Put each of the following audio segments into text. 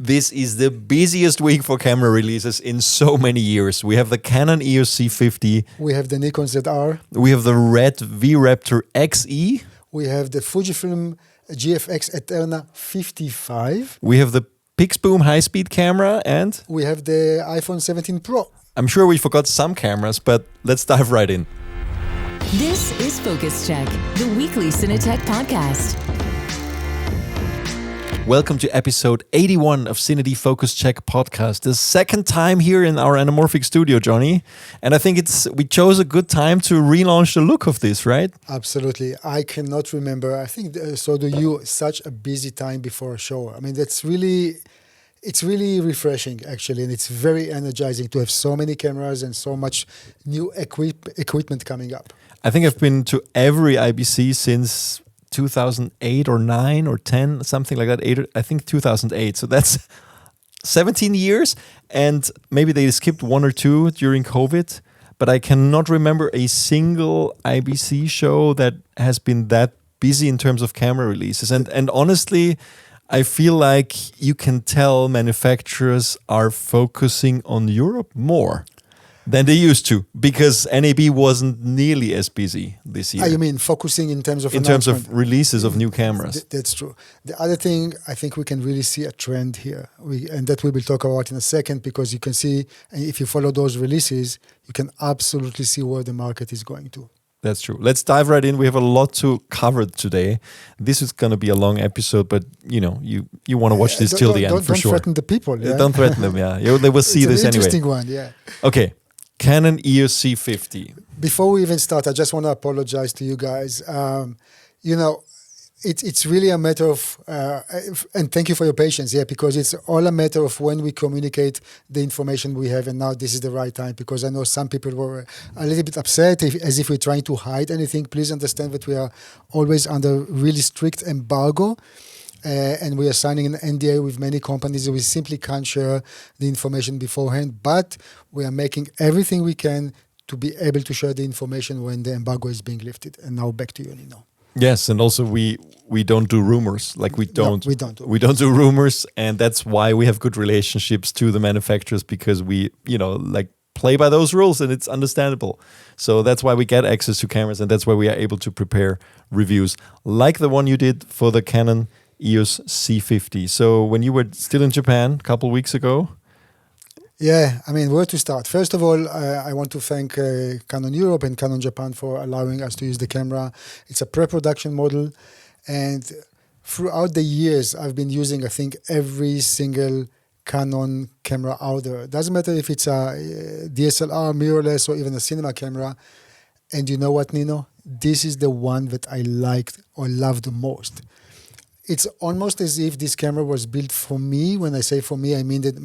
This is the busiest week for camera releases in so many years. We have the Canon EOS C50. We have the Nikon ZR. We have the red V-Raptor XE. We have the FUJIFILM GFX ETERNA 55. We have the Pixboom high-speed camera, and we have the iPhone 17 Pro. I'm sure we forgot some cameras, but let's dive right in. This is Focus Check, the weekly CineTech podcast. Welcome to episode 81 of CineD Focus Check podcast. The second time here in our Anamorphic studio, Johnny. And I think we chose a good time to relaunch the look of this, right? Absolutely. I cannot remember. I think so do you. Such a busy time before a show. I mean, it's really refreshing, actually, and it's very energizing to have so many cameras and so much new equipment coming up. I think I've been to every IBC since 2008 or 9 or 10, something like that. I think 2008. So that's 17 years. And maybe they skipped 1 or 2 during COVID. But I cannot remember a single IBC show that has been that busy in terms of camera releases. And honestly, I feel like you can tell manufacturers are focusing on Europe more than they used to, because NAB wasn't nearly as busy this year. You mean focusing in terms of releases of new cameras? That's true. The other thing, I think we can really see a trend here, and that we will talk about in a second, because you can see, if you follow those releases, you can absolutely see where the market is going to. That's true. Let's dive right in. We have a lot to cover today. This is going to be a long episode, but you want to watch this till the end for sure. Don't threaten the people. Yeah? Don't threaten them. Yeah, they will see this anyway. It's an interesting one. Yeah. Okay. Canon EOS C50. Before we even start, I just want to apologize to you guys. It's really a matter of, and thank you for your patience, because it's all a matter of when we communicate the information we have, and now this is the right time, because I know some people were a little bit upset, as if we're trying to hide anything. Please understand that we are always under really strict embargo. And we are signing an NDA with many companies. We simply can't share the information beforehand, but we are making everything we can to be able to share the information when the embargo is being lifted. And now back to you, Nino. Yes, and also we don't do rumors. Like we don't do rumors, and that's why we have good relationships to the manufacturers, because we play by those rules, and it's understandable. So that's why we get access to cameras, and that's why we are able to prepare reviews like the one you did for the Canon EOS C50. So when you were still in Japan a couple of weeks ago? Yeah, I mean, where to start? First of all, I want to thank Canon Europe and Canon Japan for allowing us to use the camera. It's a pre-production model, and throughout the years, I've been using, I think, every single Canon camera out there. It doesn't matter if it's a DSLR, mirrorless, or even a cinema camera. And you know what, Nino? This is the one that I liked or loved the most. It's almost as if this camera was built for me. When I say for me, I mean that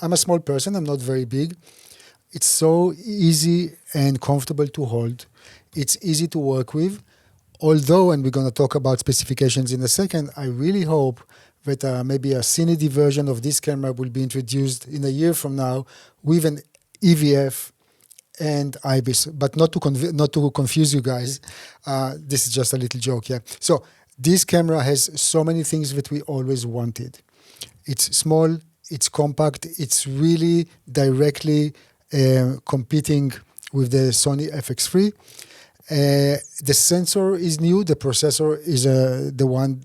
I'm a small person. I'm not very big. It's so easy and comfortable to hold. It's easy to work with. Although, and we're going to talk about specifications in a second, I really hope that maybe a CineD version of this camera will be introduced in a year from now with an EVF and IBIS. But not to confuse you guys. This is just a little joke, yeah. So this camera has so many things that we always wanted. It's small, it's compact, it's really directly competing with the Sony FX3. The sensor is new, the processor is the one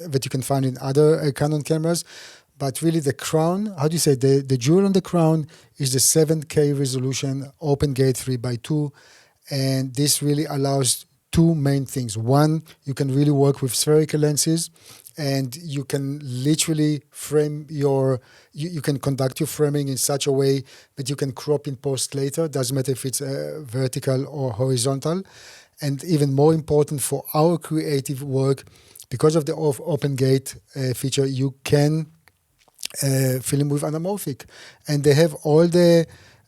that you can find in other Canon cameras. But really the crown, the jewel on the crown is the 7K resolution, open gate 3x2. And this really allows two main things. One, you can really work with spherical lenses, and you can literally frame you can conduct your framing in such a way that you can crop in post later. Doesn't matter if it's vertical or horizontal. And even more important for our creative work, because of the open gate feature, you can film with anamorphic. And they have all the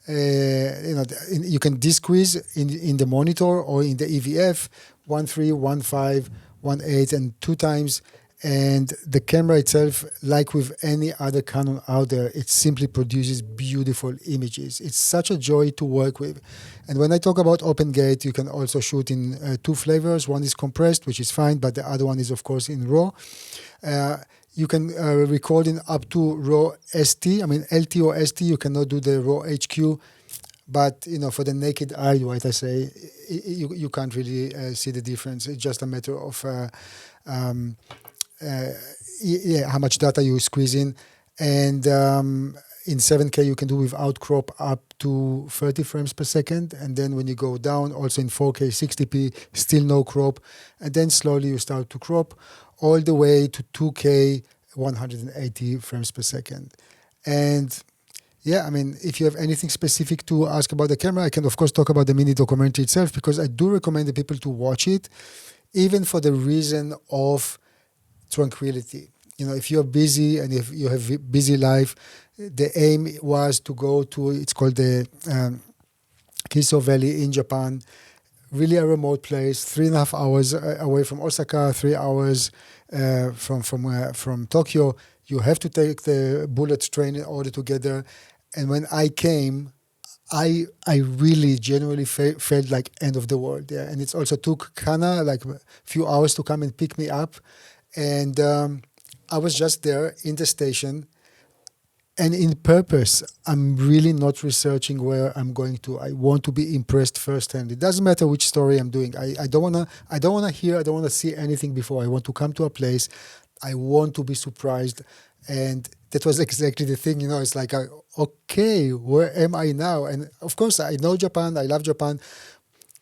you can de-squeeze in the monitor or in the EVF 1.3, 1.5, 1.8, and 2 times. And the camera itself, like with any other Canon out there, it simply produces beautiful images. It's such a joy to work with. And when I talk about open gate, you can also shoot in 2 flavors. One is compressed, which is fine, but the other one is, of course, in RAW. you can record in up to RAW ST. I mean, LT or ST, you cannot do the RAW HQ. But, for the naked eye, what I say, you can't really see the difference. It's just a matter of how much data you squeeze in. And in 7K, you can do without crop up to 30 frames per second. And then when you go down, also in 4K, 60p, still no crop. And then slowly you start to crop all the way to 2K, 180 frames per second. And yeah, I mean, if you have anything specific to ask about the camera, I can, of course, talk about the mini documentary itself, because I do recommend the people to watch it, even for the reason of tranquility. If you're busy and if you have a busy life, the aim was to go to, it's called the Kiso Valley in Japan, really a remote place, 3.5 hours away from Osaka, 3 hours from Tokyo. You have to take the bullet train in order to get there. And when I came, I really genuinely felt like end of the world. Yeah. And it also took Kana like a few hours to come and pick me up. And I was just there in the station. And in purpose, I'm really not researching where I'm going to. I want to be impressed firsthand. It doesn't matter which story I'm doing. I don't wanna hear, I don't wanna see anything before. I want to come to a place. I want to be surprised. And that was exactly the thing, it's like, okay, where am I now? And of course, I know Japan, I love Japan.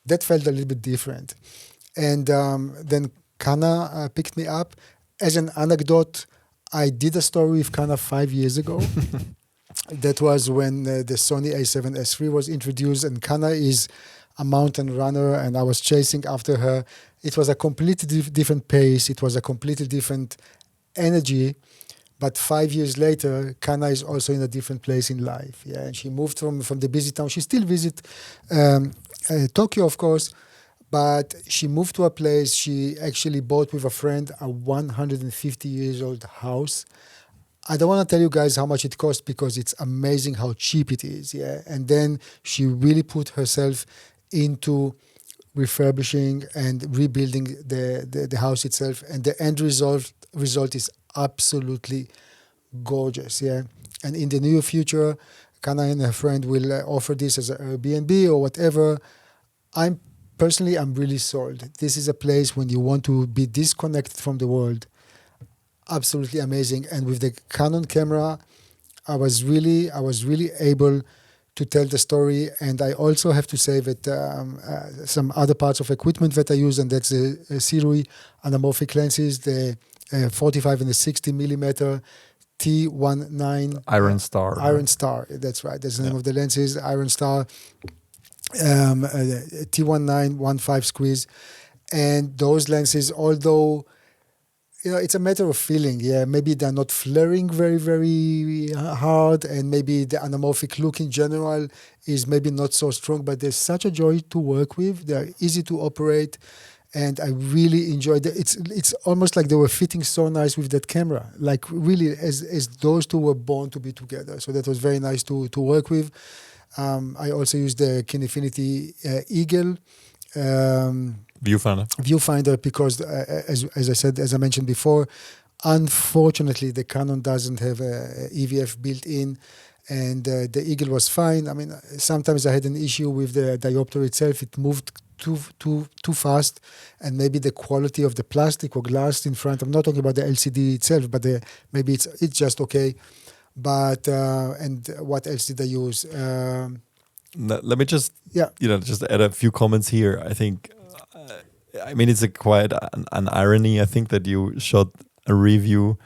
That felt a little bit different. And then Kana picked me up. As an anecdote, I did a story with Kana 5 years ago. That was when the Sony a7S III was introduced, and Kana is a mountain runner, and I was chasing after her. It was a completely different pace. It was a completely different energy. But 5 years later, Kana is also in a different place in life. Yeah, and she moved from the busy town. She still visits Tokyo, of course, but she moved to a place. She actually bought with a friend a 150 years old house. I don't want to tell you guys how much it cost, because it's amazing how cheap it is. Yeah, and then she really put herself into refurbishing and rebuilding the house itself, and the end result is absolutely gorgeous. Yeah, and in the near future, Kana and her friend will offer this as an Airbnb or whatever. I'm really sold. This is a place when you want to be disconnected from the world. Absolutely amazing. And with the Canon camera, I was really able to tell the story. And I also have to say that some other parts of equipment that I use, and that's the Sirui anamorphic lenses, the 45 and the 60 millimeter T19 Iron Star. Iron Star, that's right. That's the name of the lenses. Iron Star T19 1.5 squeeze, and those lenses, although it's a matter of feeling. Yeah, maybe they're not flaring very, very hard, and maybe the anamorphic look in general is maybe not so strong. But there's such a joy to work with. They're easy to operate. And I really enjoyed it. It's almost like they were fitting so nice with that camera. Like really, as those two were born to be together. So that was very nice to work with. I also used the Kinefinity Eagle viewfinder because, as I mentioned before, unfortunately the Canon doesn't have a EVF built in. And the Eagle was fine. I mean, sometimes I had an issue with the diopter itself. It moved too fast, and maybe the quality of the plastic or glass in front. I'm not talking about the LCD itself, but maybe it's just okay. But and what else did I use? Let me just just add a few comments here. I think, it's quite an irony. I think that you shot a review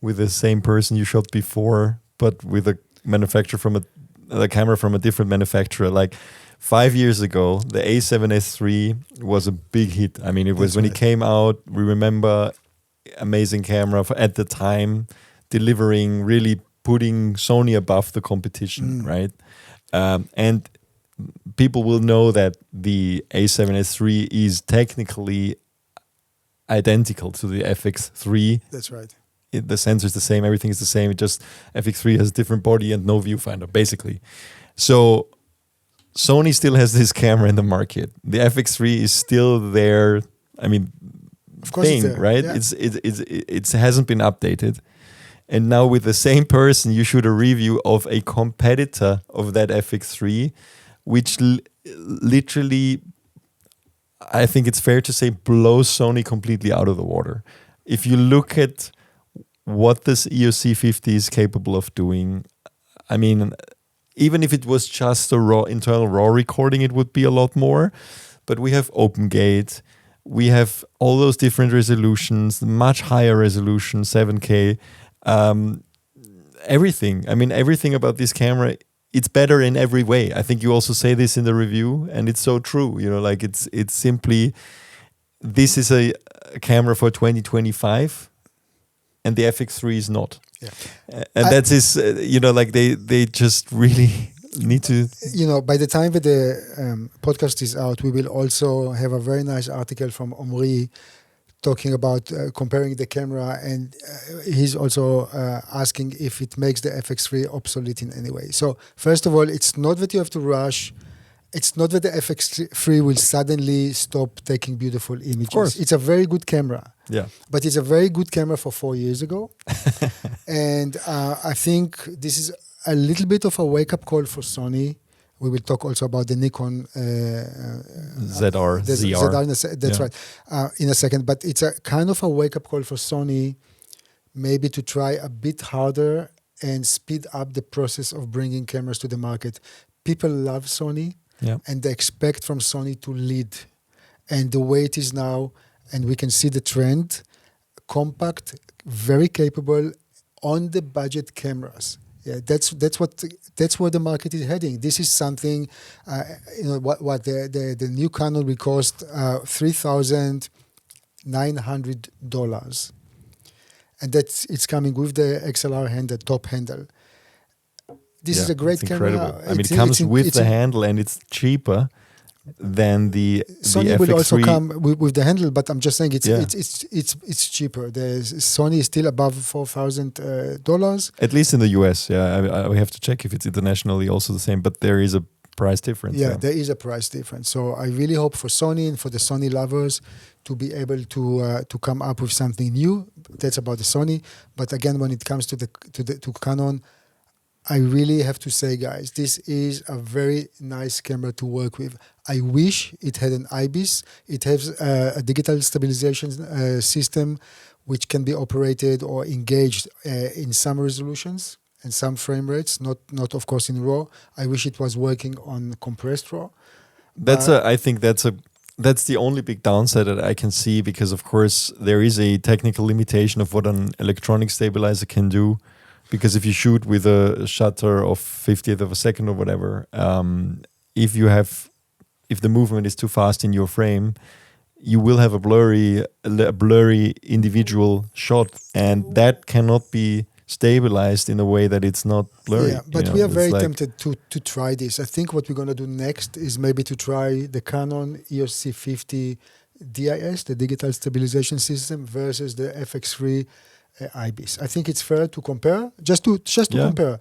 with the same person you shot before, but with a manufacturer from a camera from a different manufacturer. Like 5 years ago, the A7S III was a big hit. I mean, it was when it came out. We remember amazing camera at the time, delivering, really putting Sony above the competition, right? And people will know that the A7S III is technically identical to the FX3. That's right. The sensor is the same, everything is the same. It just FX3 has a different body and no viewfinder, basically. So Sony still has this camera in the market. The FX3 is still there. I mean, of course, thing, it's there. Right? Yeah. It hasn't been updated. And now with the same person, you shoot a review of a competitor of that FX3, which literally, I think it's fair to say, blows Sony completely out of the water. If you look at what this EOS C50 is capable of doing, I mean, even if it was just a internal RAW recording, it would be a lot more. But we have OpenGate, we have all those different resolutions, much higher resolution, 7K, everything. I mean, everything about this camera, it's better in every way. I think you also say this in the review, and it's so true. You know, like it's simply, this is a camera for 2025, and the FX3 is not. Yeah. And that's his, you know, like they just really need to. You know, by the time that the podcast is out, we will also have a very nice article from Omri talking about comparing the camera, and he's also asking if it makes the FX3 obsolete in any way. So first of all, it's not that you have to rush. It's not that the FX3 will suddenly stop taking beautiful images. Of course. It's a very good camera. Yeah. But it's a very good camera for 4 years ago. And I think this is a little bit of a wake-up call for Sony. We will talk also about the Nikon ZR. That's right, in a second. But it's a kind of a wake-up call for Sony, maybe to try a bit harder and speed up the process of bringing cameras to the market. People love Sony, and they expect from Sony to lead. And the way it is now, and we can see the trend, compact, very capable, on the budget cameras. Yeah, that's where the market is heading. This is something, you know, what the new Canon will cost $3,900, and it's coming with the XLR handle, top handle. This is a great camera. Incredible. I mean, it comes with the handle, and it's cheaper than the Sony FX3 will also come with the handle, but I'm just saying it's cheaper. Sony is still above $4,000. At least in the US, we have to check if it's internationally also the same, but there is a price difference. Yeah, there is a price difference. So I really hope for Sony and for the Sony lovers to be able to come up with something new. That's about the Sony. But again, when it comes to Canon, I really have to say, guys, this is a very nice camera to work with. I wish it had an IBIS. It has a digital stabilization system which can be operated or engaged in some resolutions and some frame rates, not of course in RAW. I wish it was working on compressed RAW. I think that's the only big downside that I can see, because of course there is a technical limitation of what an electronic stabilizer can do. Because if you shoot with a shutter of 50th of a second or whatever, if the movement is too fast in your frame, you will have a blurry individual shot, and that cannot be stabilized in a way that it's not blurry. Yeah, but we are very tempted to try this. I think what we're going to do next is maybe to try the Canon EOS C50 DIS, the digital stabilization system, versus the FX3 IBIS. I think it's fair to compare, just to compare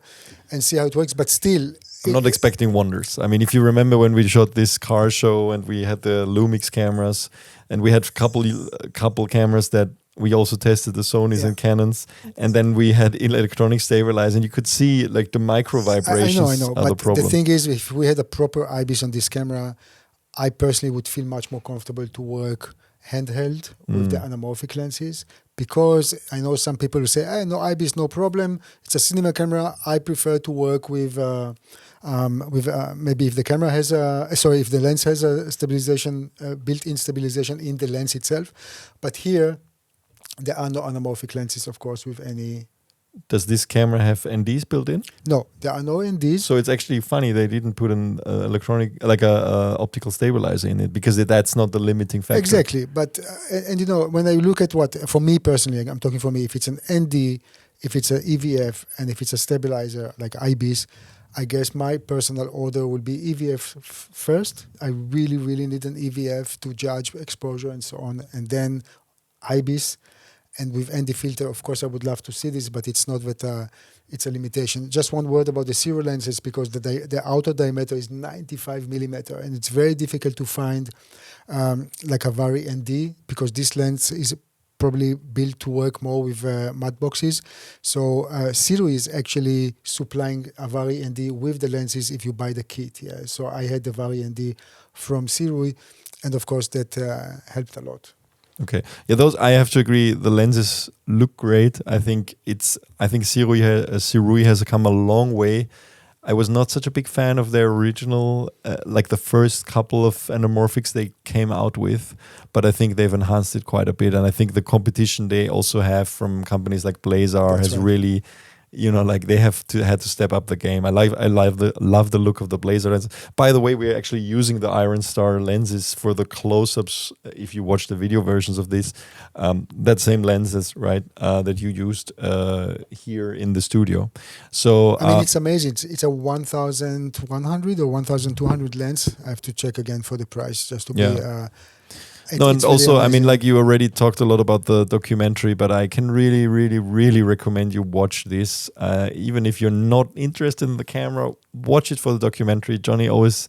and see how it works. But still, I'm not expecting wonders. I mean, if you remember when we shot this car show and we had the Lumix cameras, and we had a couple cameras that we also tested, the Sonys and Canons, and then we had electronic stabilizer, and you could see like the micro vibrations. I know, but the problem. The thing is, if we had a proper IBIS on this camera, I personally would feel much more comfortable to work handheld with the anamorphic lenses, because I know some people who say, no, IBIS, no problem. It's a cinema camera. I prefer to work with maybe if the camera has if the lens has a stabilization, built-in stabilization in the lens itself. But here, there are no anamorphic lenses, of course, with any. Does this camera have NDs built in? No, there are no NDs. So it's actually funny they didn't put an electronic, like a optical stabilizer in it, because that's not the limiting factor. Exactly, but and you know, when I look at for me personally, I'm talking for me, if it's an ND, if it's an EVF, and if it's a stabilizer like IBIS, I guess my personal order will be EVF first. I really, really need an EVF to judge exposure and so on, and then IBIS. And with ND filter, of course, I would love to see this, but it's not that it's a limitation. Just one word about the zero lenses, because the outer diameter is 95 millimeter, and it's very difficult to find like a Vari ND, because this lens is probably built to work more with matte boxes. So CINE is actually supplying a Vari ND with the lenses if you buy the kit. Yeah. So I had the Vari ND from CINE, and of course that helped a lot. Okay. Yeah, those I have to agree. The lenses look great. I think CINE has come a long way. I was not such a big fan of their original, like the first couple of anamorphics they came out with, but I think they've enhanced it quite a bit. And I think the competition they also have from companies like Blazar has really, like they had to step up the game. I love the look of the Blazar lens. By the way, we're actually using the Iron Star lenses for the close-ups. If you watch the video versions of this, that same lenses, right, that you used here in the studio. So I mean, it's amazing. It's a 1,100 or 1,200 lens. I have to check again for the price just to be. And also, I mean, like you already talked a lot about the documentary, but I can really, really, really recommend you watch this. Even if you're not interested in the camera, watch it for the documentary. Johnny always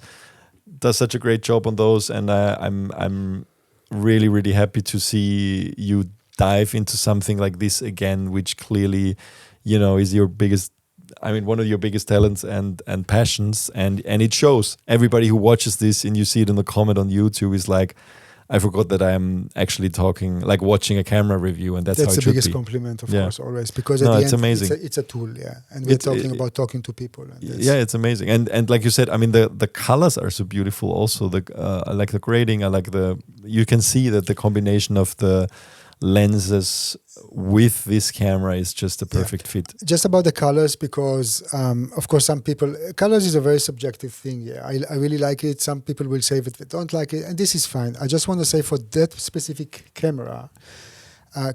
does such a great job on those, and I'm really, really happy to see you dive into something like this again, which clearly, is your biggest. I mean, one of your biggest talents and passions, and it shows. Everybody who watches this, and you see it in the comment on YouTube, is like, I forgot that I'm actually watching a camera review, and that's how it should be. That's the biggest compliment, of course, always, because at the end, amazing. It's a tool, and we're talking about talking to people. And it's amazing, and like you said, I mean, the colors are so beautiful. Also, I like the grading. You can see that the combination of the lenses with this camera is just a perfect fit. Just about the colors, because of course some people, colors is a very subjective thing. I really like it. Some people will say that they don't like it, and this is fine. I just want to say for that specific camera,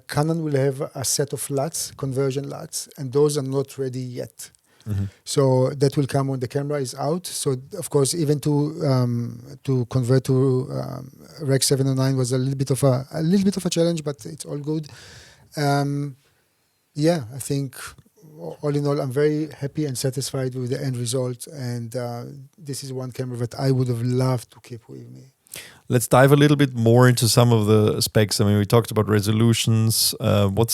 Canon will have a set of LUTs, conversion LUTs, and those are not ready yet. Mm-hmm. So that will come when the camera is out. So of course, even to convert to Rec 709 was a little bit of a challenge, but it's all good. I think all in all, I'm very happy and satisfied with the end result. And this is one camera that I would have loved to keep with me. Let's dive a little bit more into some of the specs. I mean, we talked about resolutions. What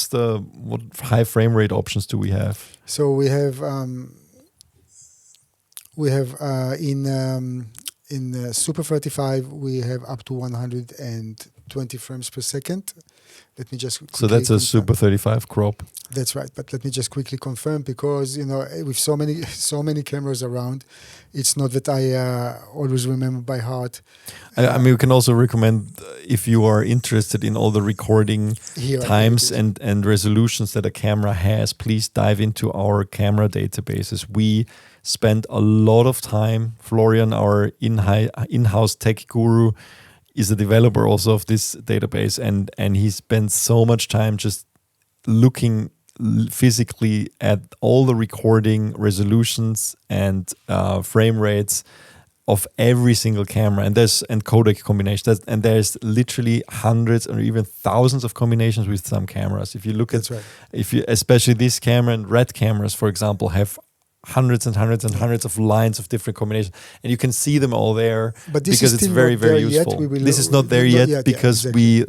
high frame rate options do we have? So we have in Super 35 we have up to 120 frames per second. Let me just. So that's a Super 35 crop. That's right, but let me just quickly confirm, because with so many cameras around, it's not that I always remember by heart. I mean, we can also recommend, if you are interested in all the recording times and resolutions that a camera has, please dive into our camera databases. We spend a lot of time. Florian, our in-house tech guru, is a developer also of this database, and he spends so much time just looking physically at all the recording resolutions and frame rates of every single camera, and codec combinations, and there's literally hundreds or even thousands of combinations with some cameras. If you look at, especially this camera and red cameras, for example, have hundreds and hundreds and hundreds of lines of different combinations, and you can see them all there, but because it's very, very useful. This is not there yet because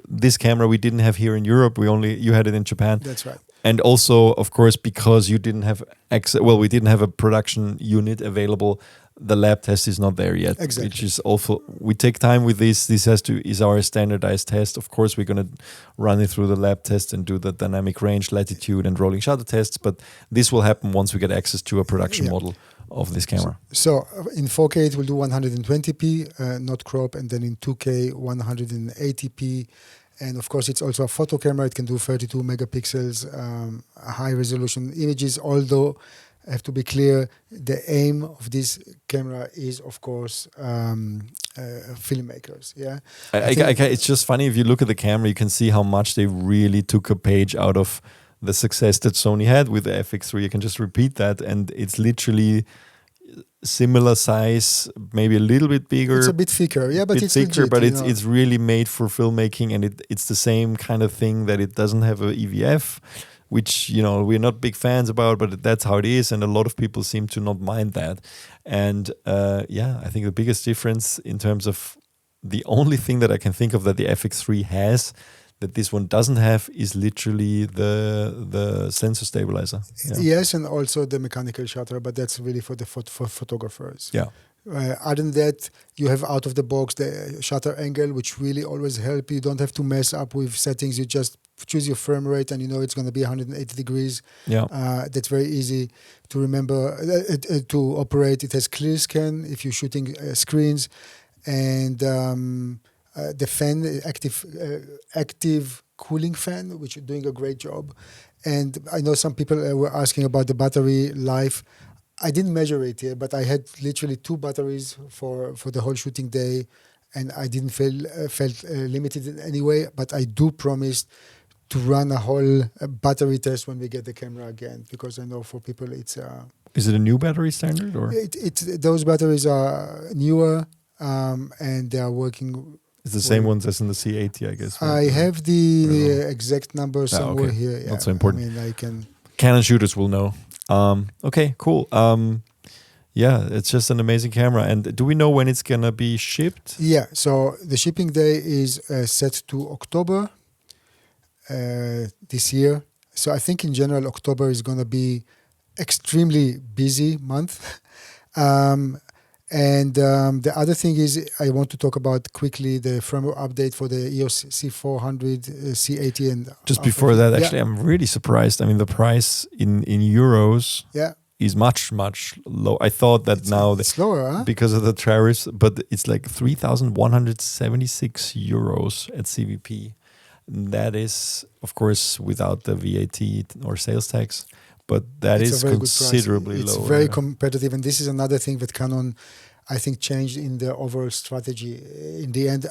this camera we didn't have here in Europe. You had it in Japan. That's right. And also, of course, because you didn't have access, we didn't have a production unit available. The lab test is not there yet, which is awful. We take time with this. This is our standardized test. Of course, we're going to run it through the lab test and do the dynamic range, latitude, and rolling shutter tests. But this will happen once we get access to a production model of this camera. So in 4K, it will do 120p, not crop, and then in 2K, 180p. And of course, it's also a photo camera. It can do 32 megapixels, high resolution images, although I have to be clear, the aim of this camera is, of course, filmmakers. Yeah, it's just funny, if you look at the camera, you can see how much they really took a page out of the success that Sony had with the FX3. You can just repeat that, and it's literally similar size, maybe a little bit bigger. It's a bit thicker, but it's thicker, legit, but it's really made for filmmaking, and it's the same kind of thing that it doesn't have a EVF, which we're not big fans about, but that's how it is, and a lot of people seem to not mind that. And I think the biggest difference in terms of the only thing that I can think of that the FX3 has that this one doesn't have is literally the sensor stabilizer. Yeah. Yes, and also the mechanical shutter, but that's really for the for photographers. Yeah. Other than that, you have out of the box the shutter angle, which really always help. You don't have to mess up with settings. You just choose your frame rate, and you know it's going to be 180 degrees. Yeah. That's very easy to remember to operate. It has clear scan if you're shooting screens, and the fan, active cooling fan, which is doing a great job. And I know some people were asking about the battery life. I didn't measure it here, but I had literally 2 batteries for the whole shooting day, and I didn't felt limited in any way. But I do promise to run a whole battery test when we get the camera again, because I know for people it's. Is it a new battery standard or? Those batteries are newer, and they are working. It's the same ones as in the C80, I guess. Right? I have the exact number somewhere okay. here. Yeah. Not so important. I mean, I can. Canon shooters will know. Okay, cool. Yeah, it's just an amazing camera. And do we know when it's gonna be shipped? Yeah, so the shipping day is set to October this year. So I think in general, October is gonna be extremely busy month. And the other thing is I want to talk about quickly the firmware update for the EOS C400, C80. And just before that, actually, I'm really surprised. I mean, the price in euros is much, much low. I thought that it's lower, huh? because of the tariffs, but it's like 3,176 euros at CVP. That is, of course, without the VAT or sales tax. But that is considerably lower. It's very competitive, and this is another thing that Canon, I think, changed in the overall strategy. In the end,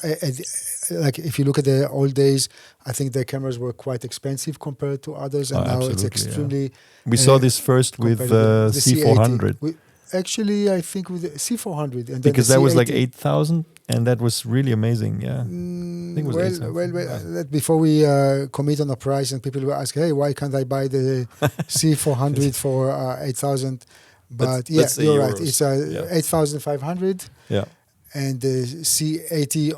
like if you look at the old days, I think the cameras were quite expensive compared to others, and now it's extremely. Yeah. We saw this first with the C400. Actually, I think with the C400, and because then that was like 8,000, and that was really amazing. Yeah. I think it was before we commit on a price, and people will ask, "Hey, why can't I buy the C400 for 8,000?" But let's you're euros. right. It's 8,500. Yeah. And the C80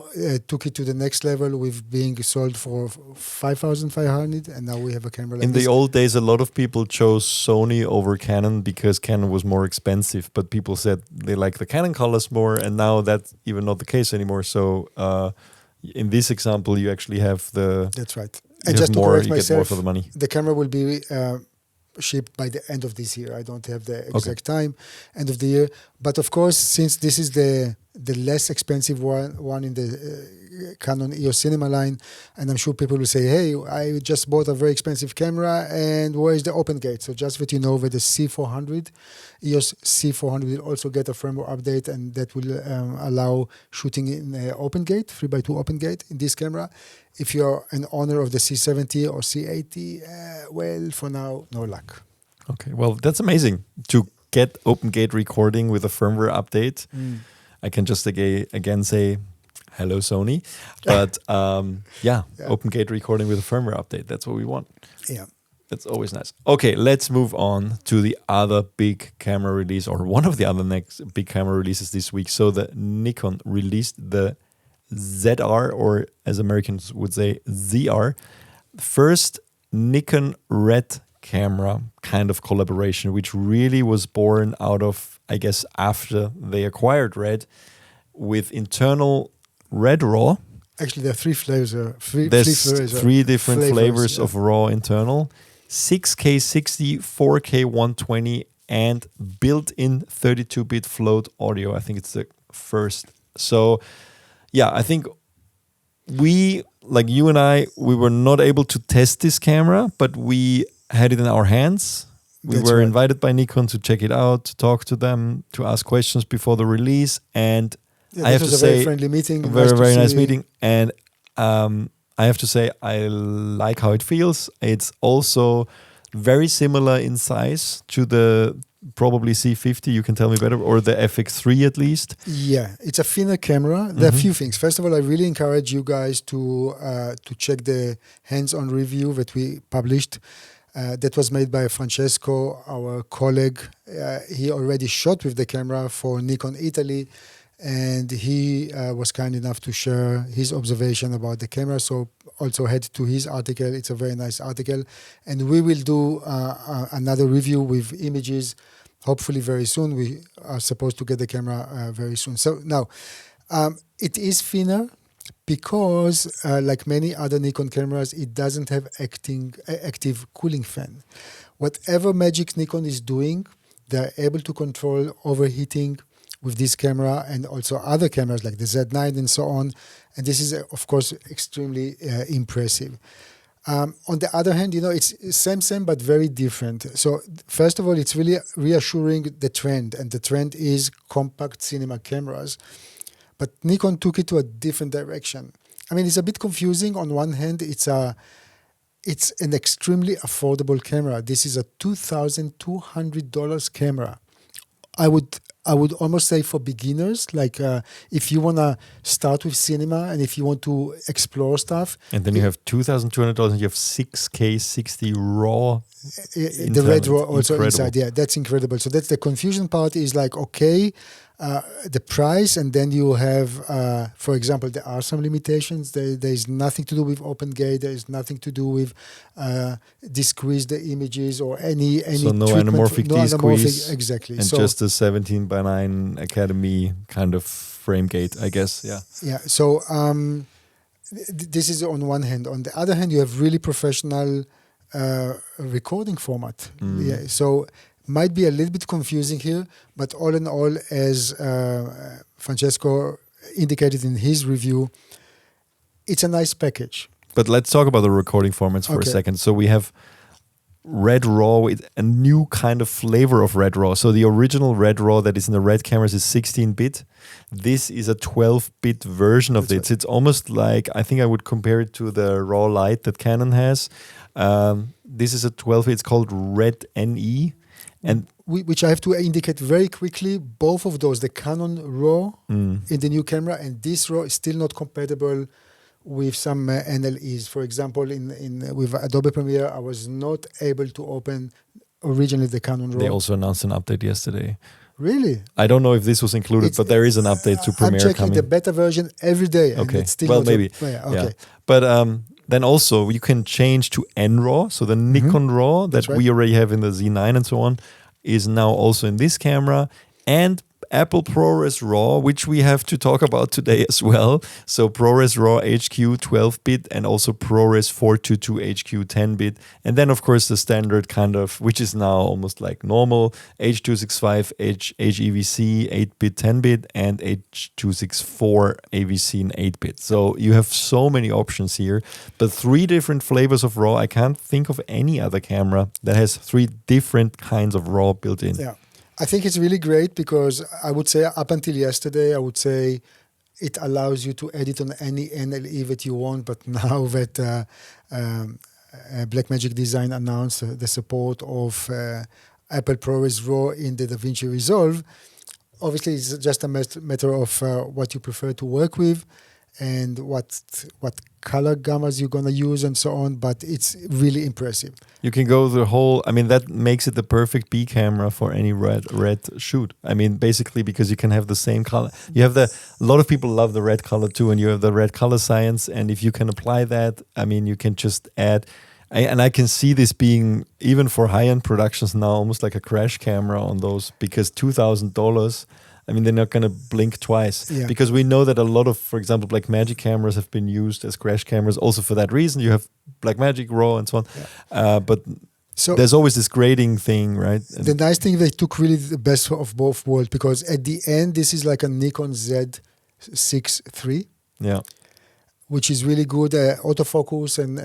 took it to the next level with being sold for 5,500, and now we have a camera like in this. the old days, a lot of people chose Sony over Canon because Canon was more expensive, but people said they like the Canon colors more, and now that's even not the case anymore. So in this example, you actually have the... That's right. And just to correct myself, get more for the money. The camera will be shipped by the end of this year. I don't have the exact time, end of the year. But of course, since this is the less expensive one in the Canon EOS Cinema line, and I'm sure people will say, hey, I just bought a very expensive camera, and where is the open gate? So just that you know that the C400, EOS C400 will also get a firmware update, and that will allow shooting in open gate, 3x2 open gate in this camera. If you're an owner of the C70 or C80, well, for now, no luck. Okay, well, that's amazing to get open gate recording with a firmware update. I can just again say, hello, Sony. But open gate recording with a firmware update. That's what we want. Yeah. That's always nice. Okay, let's move on to the other big camera release, or one of the other next big camera releases this week. So the Nikon released the ZR, or as Americans would say, ZR, first Nikon Red camera kind of collaboration, which really was born out of, I guess, after they acquired Red, with internal Red RAW. Actually, there are three flavors. There's three different flavors of RAW internal, 6K 60, 4K 120, and built-in 32-bit float audio. I think it's the first. So, yeah, I think we, like you and I, we were not able to test this camera, but we had it in our hands. We were invited by Nikon to check it out, to talk to them, to ask questions before the release. And I have to say, very friendly meeting. Very nice meeting. And I have to say, I like how it feels. It's also very similar in size to the probably C50, you can tell me better, or the FX3 at least. Yeah, it's a thinner camera. There are a few things. First of all, I really encourage you guys to check the hands-on review that we published. That was made by Francesco, our colleague. He already shot with the camera for Nikon Italy, and he was kind enough to share his observation about the camera. So also head to his article. It's a very nice article. And we will do another review with images, hopefully very soon. We are supposed to get the camera very soon. So now, it is thinner because, like many other Nikon cameras, it doesn't have active cooling fan. Whatever magic Nikon is doing, they're able to control overheating with this camera and also other cameras like the Z9 and so on. And this is, of course, extremely impressive. On the other hand, it's same, but very different. So first of all, it's really reassuring the trend, and the trend is compact cinema cameras. But Nikon took it to a different direction. I mean, it's a bit confusing. On one hand, it's an extremely affordable camera. This is a $2,200 camera. I would almost say for beginners, like if you want to start with cinema and if you want to explore stuff. And then you have $2,200 and you have 6K 60 RAW. The red RAW also incredible. inside. Yeah, that's incredible. So that's the confusion part is like, okay, the price, and then you have, for example, there are some limitations. There's nothing to do with open gate. There is nothing to do with squeeze the images or any so no anamorphic D-squeeze. Exactly. And just a 17:9 Academy kind of frame gate, I guess. Yeah. Yeah. So this is on one hand. On the other hand, you have really professional recording format. Yeah. So might be a little bit confusing here, but all in all, as Francesco indicated in his review, it's a nice package. But let's talk about the recording formats for a second. So we have Red RAW with a new kind of flavor of Red RAW. So the original Red RAW that is in the Red cameras is 16-bit. This is a 12-bit version of it. Right. It's almost like, I think I would compare it to the RAW Lite that Canon has. This is a 12-bit. It's called Red NE. And which I have to indicate very quickly, both of those, the Canon RAW in the new camera and this RAW is still not compatible with some NLEs. For example, with Adobe Premiere, I was not able to open originally the Canon RAW. They also announced an update yesterday. Really? I don't know if this was included, but there is an update to Premiere coming. I'm checking the beta version every day. And okay. It's still well, maybe. Yeah. But then also you can change to NRAW. So the Nikon RAW that we already have in the Z9 and so on is now also in this camera, and Apple ProRes RAW, which we have to talk about today as well. So ProRes RAW HQ 12-bit and also ProRes 422 HQ 10-bit. And then, of course, the standard kind of, which is now almost like normal, H.265 HEVC 8-bit 10-bit and H.264 AVC in 8-bit. So you have so many options here, but 3 different flavors of RAW. I can't think of any other camera that has 3 different kinds of RAW built in. Yeah. I think it's really great because I would say up until yesterday, I would say it allows you to edit on any NLE that you want. But now that Blackmagic Design announced the support of Apple ProRes RAW in the DaVinci Resolve, obviously it's just a matter of what you prefer to work with and what color gammas you're going to use and so on, but it's really impressive. You can go the whole, I mean, that makes it the perfect B camera for any red shoot. I mean, basically because you can have the same color. You have a lot of people love the red color too, and you have the red color science, and if you can apply that, I mean, you can just add, and I can see this being, even for high-end productions now, almost like a crash camera on those, because $2,000, I mean, they're not going to blink twice because we know that a lot of, for example, Blackmagic cameras have been used as crash cameras. Also for that reason, you have Blackmagic RAW and so on. Yeah. But so there's always this grading thing, right? The nice thing, they took really the best of both worlds, because at the end, this is like a Nikon Z6 III. Yeah. Which is really good, autofocus and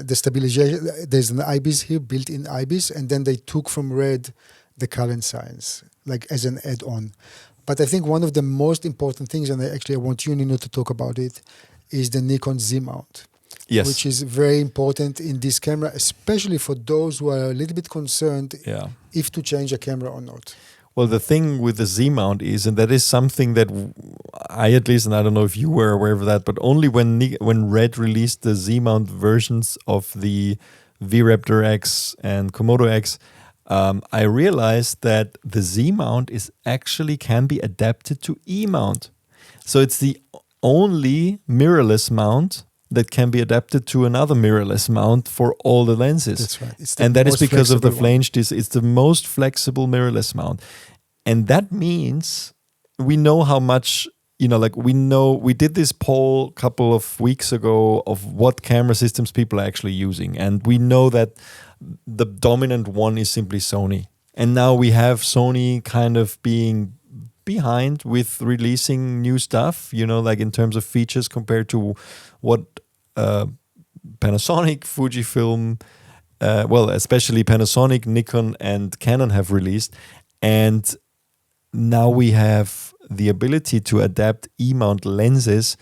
the stabilization. There's an IBIS here, built-in IBIS, and then they took from Red the current science, like as an add-on. But I think one of the most important things, and I want you, Nino, to talk about it, is the Nikon Z mount. Yes. Which is very important in this camera, especially for those who are a little bit concerned if to change a camera or not. Well, the thing with the Z mount is, and that is something that I at least, and I don't know if you were aware of that, but only when Red released the Z mount versions of the V-Raptor X and Komodo X, I realized that the Z mount can be adapted to E mount. So it's the only mirrorless mount that can be adapted to another mirrorless mount for all the lenses. That's right. And that is because of the flange. flange. It's the most flexible mirrorless mount. And that means we know how much, we did this poll a couple of weeks ago of what camera systems people are actually using. And we know that the dominant one is simply Sony. And now we have Sony kind of being behind with releasing new stuff, in terms of features compared to what Panasonic, Fujifilm, especially Panasonic, Nikon, and Canon have released. And now we have the ability to adapt E-mount lenses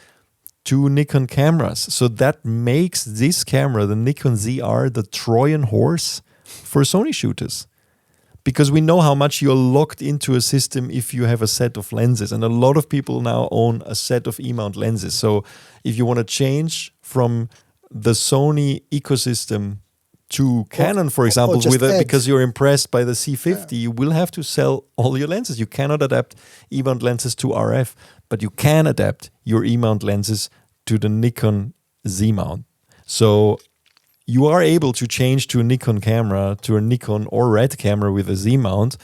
to Nikon cameras. So that makes this camera, the Nikon ZR, the Trojan horse for Sony shooters. Because we know how much you're locked into a system if you have a set of lenses. And a lot of people now own a set of E-mount lenses. So if you want to change from the Sony ecosystem to Canon, for example, because you're impressed by the C50, you will have to sell all your lenses. You cannot adapt E-mount lenses to RF, but you can adapt your E-mount lenses to the Nikon Z-mount. So you are able to change to a Nikon camera, to a Nikon or Red camera with a Z-mount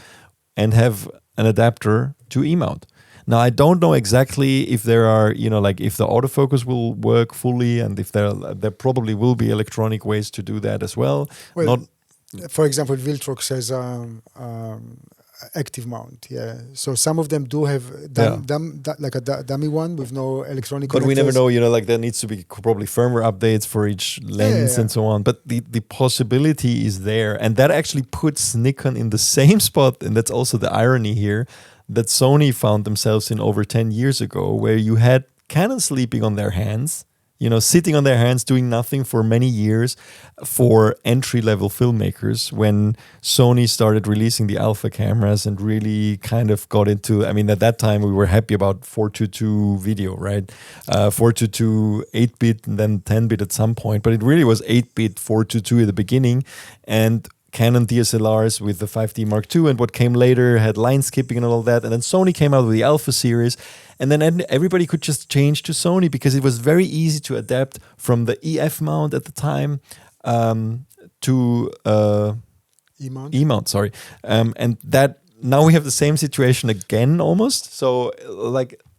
and have an adapter to E-mount. Now, I don't know exactly if there are, if the autofocus will work fully, and if there probably will be electronic ways to do that as well. For example, Viltrox has active mount. Yeah, so some of them do have like a dummy one with no electronic. But we never know. There needs to be probably firmware updates for each lens and so on. But the possibility is there, and that actually puts Nikon in the same spot, and that's also the irony here, that Sony found themselves in over 10 years ago, where you had Canon sleeping on their hands, sitting on their hands doing nothing for many years for entry-level filmmakers, when Sony started releasing the alpha cameras and really kind of got into, at that time we were happy about 4:2:2 video, right? 4:2:2 8-bit and then 10-bit at some point, but it really was 8-bit 4:2:2 at the beginning, and Canon DSLRs with the 5D Mark II, and what came later had line skipping and all that. And then Sony came out with the Alpha series, and then everybody could just change to Sony because it was very easy to adapt from the EF mount at the time to E-mount, sorry. And that now we have the same situation again almost. So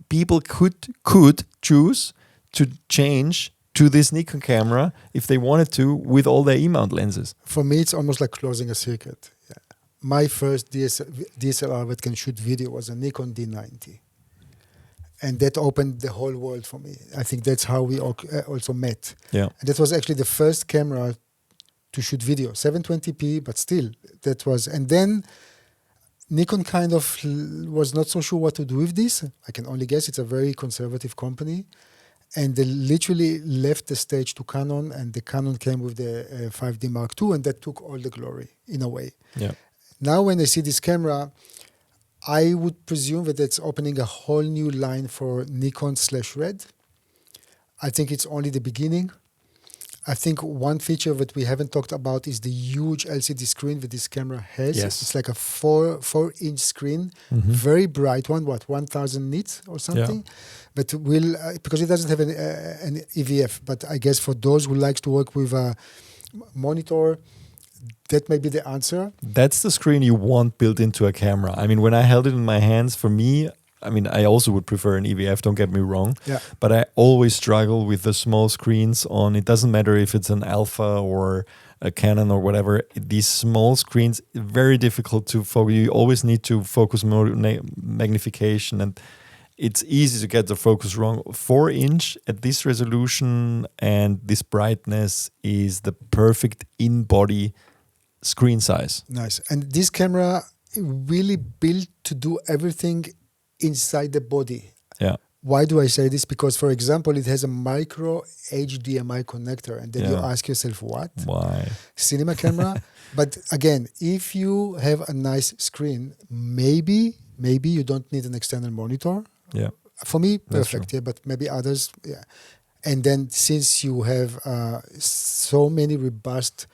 people could choose to change to this Nikon camera if they wanted to with all their E-mount lenses. For me, it's almost like closing a circuit. Yeah. My first DSLR that can shoot video was a Nikon D90. And that opened the whole world for me. I think that's how we also met. Yeah. And that was actually the first camera to shoot video, 720p, but still, that was... And then Nikon kind of was not so sure what to do with this. I can only guess it's a very conservative company. And they literally left the stage to Canon, and the Canon came with the 5D Mark II, and that took all the glory, in a way. Yeah. Now when I see this camera, I would presume that it's opening a whole new line for Nikon/Red. I think it's only the beginning. I think one feature that we haven't talked about is the huge LCD screen that this camera has. Yes. It's like a 4-inch screen, very bright one, 1,000 nits or something. Yeah. But will because it doesn't have an EVF, but I guess for those who likes to work with a monitor, that may be the answer. That's the screen you want built into a camera. When I held it in my hands, for me, I also would prefer an EVF, don't get me wrong. Yeah. But I always struggle with the small screens on, it doesn't matter if it's an Alpha or a Canon or whatever. These small screens, very difficult to focus. You always need to focus more magnification, and it's easy to get the focus wrong. 4-inch at this resolution and this brightness is the perfect in-body screen size. Nice. And this camera really built to do everything inside the body. Yeah. Why do I say this? Because, for example, it has a micro HDMI connector, and then you ask yourself, what? Why? Cinema camera. But again, if you have a nice screen, maybe you don't need an external monitor. Yeah. For me, perfect. Yeah, but maybe others. Yeah. And then since you have so many robust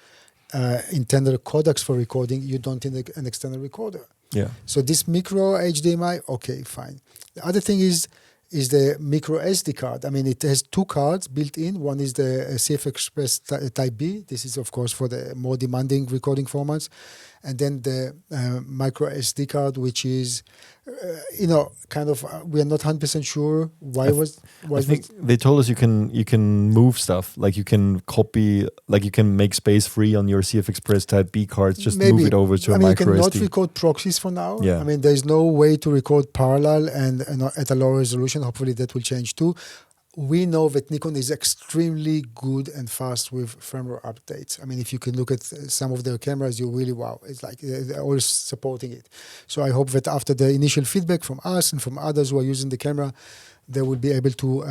internal codecs for recording, you don't need an external recorder. Yeah. So this micro HDMI, okay, fine. The other thing is is the micro SD card. I mean, it has two cards built in. One is the CF Express Type B. This is, of course, for the more demanding recording formats. And then the micro SD card, which is, kind of, we are not 100% sure why I think they told us you can move stuff, like you can copy, like you can make space free on your CF Express Type B cards, just move it over to a micro SD. You cannot record proxies for now. Yeah. I mean, there's no way to record parallel and at a lower resolution. Hopefully that will change too. We know that Nikon is extremely good and fast with firmware updates. I mean, if you can look at some of their cameras, you're really wow. It's like they're always supporting it. So I hope that after the initial feedback from us and from others who are using the camera, they will be able to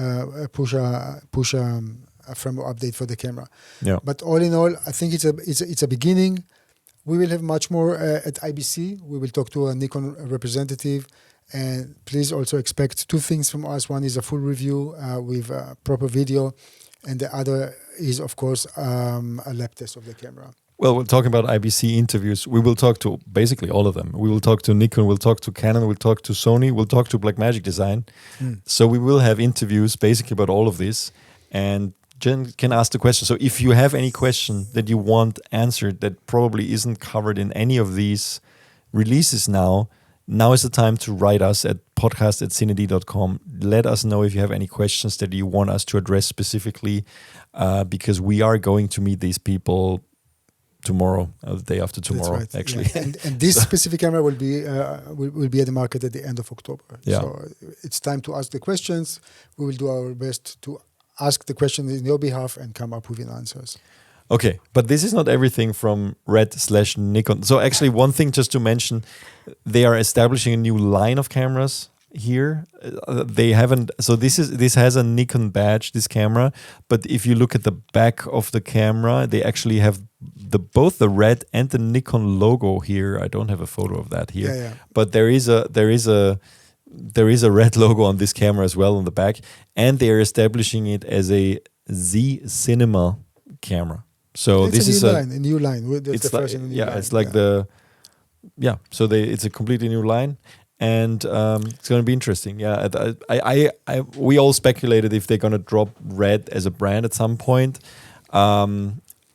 push a firmware update for the camera. Yeah. But all in all, I think it's a beginning. We will have much more at IBC. We will talk to a Nikon representative. And please also expect two things from us. One is a full review with proper video, and the other is, of course, a lab test of the camera. Well, we're talking about IBC interviews. We will talk to basically all of them. We will talk to Nikon, we'll talk to Canon, we'll talk to Sony, we'll talk to Blackmagic Design. So we will have interviews basically about all of this. And Jen can ask the question. So if you have any question that you want answered that probably isn't covered in any of these releases now is the time to write us at podcast@cined.com. Let us know if you have any questions that you want us to address specifically, because we are going to meet these people tomorrow, the day after tomorrow, right. actually. Yeah. And this specific camera will be at the market at the end of October. Yeah. So it's time to ask the questions. We will do our best to ask the questions in your behalf and come up with the answers. Okay, but this is not everything from Red/Nikon. So actually, one thing just to mention, they are establishing a new line of cameras here. They haven't. So this has a Nikon badge, this camera. But if you look at the back of the camera, they actually have both the Red and the Nikon logo here. I don't have a photo of that here. Yeah. But there is a Red logo on this camera as well on the back, and they are establishing it as a Z Cinema camera. So it's this is a new line. It's like it's a completely new line, and it's going to be interesting. Yeah, we all speculated if they're going to drop Red as a brand at some point.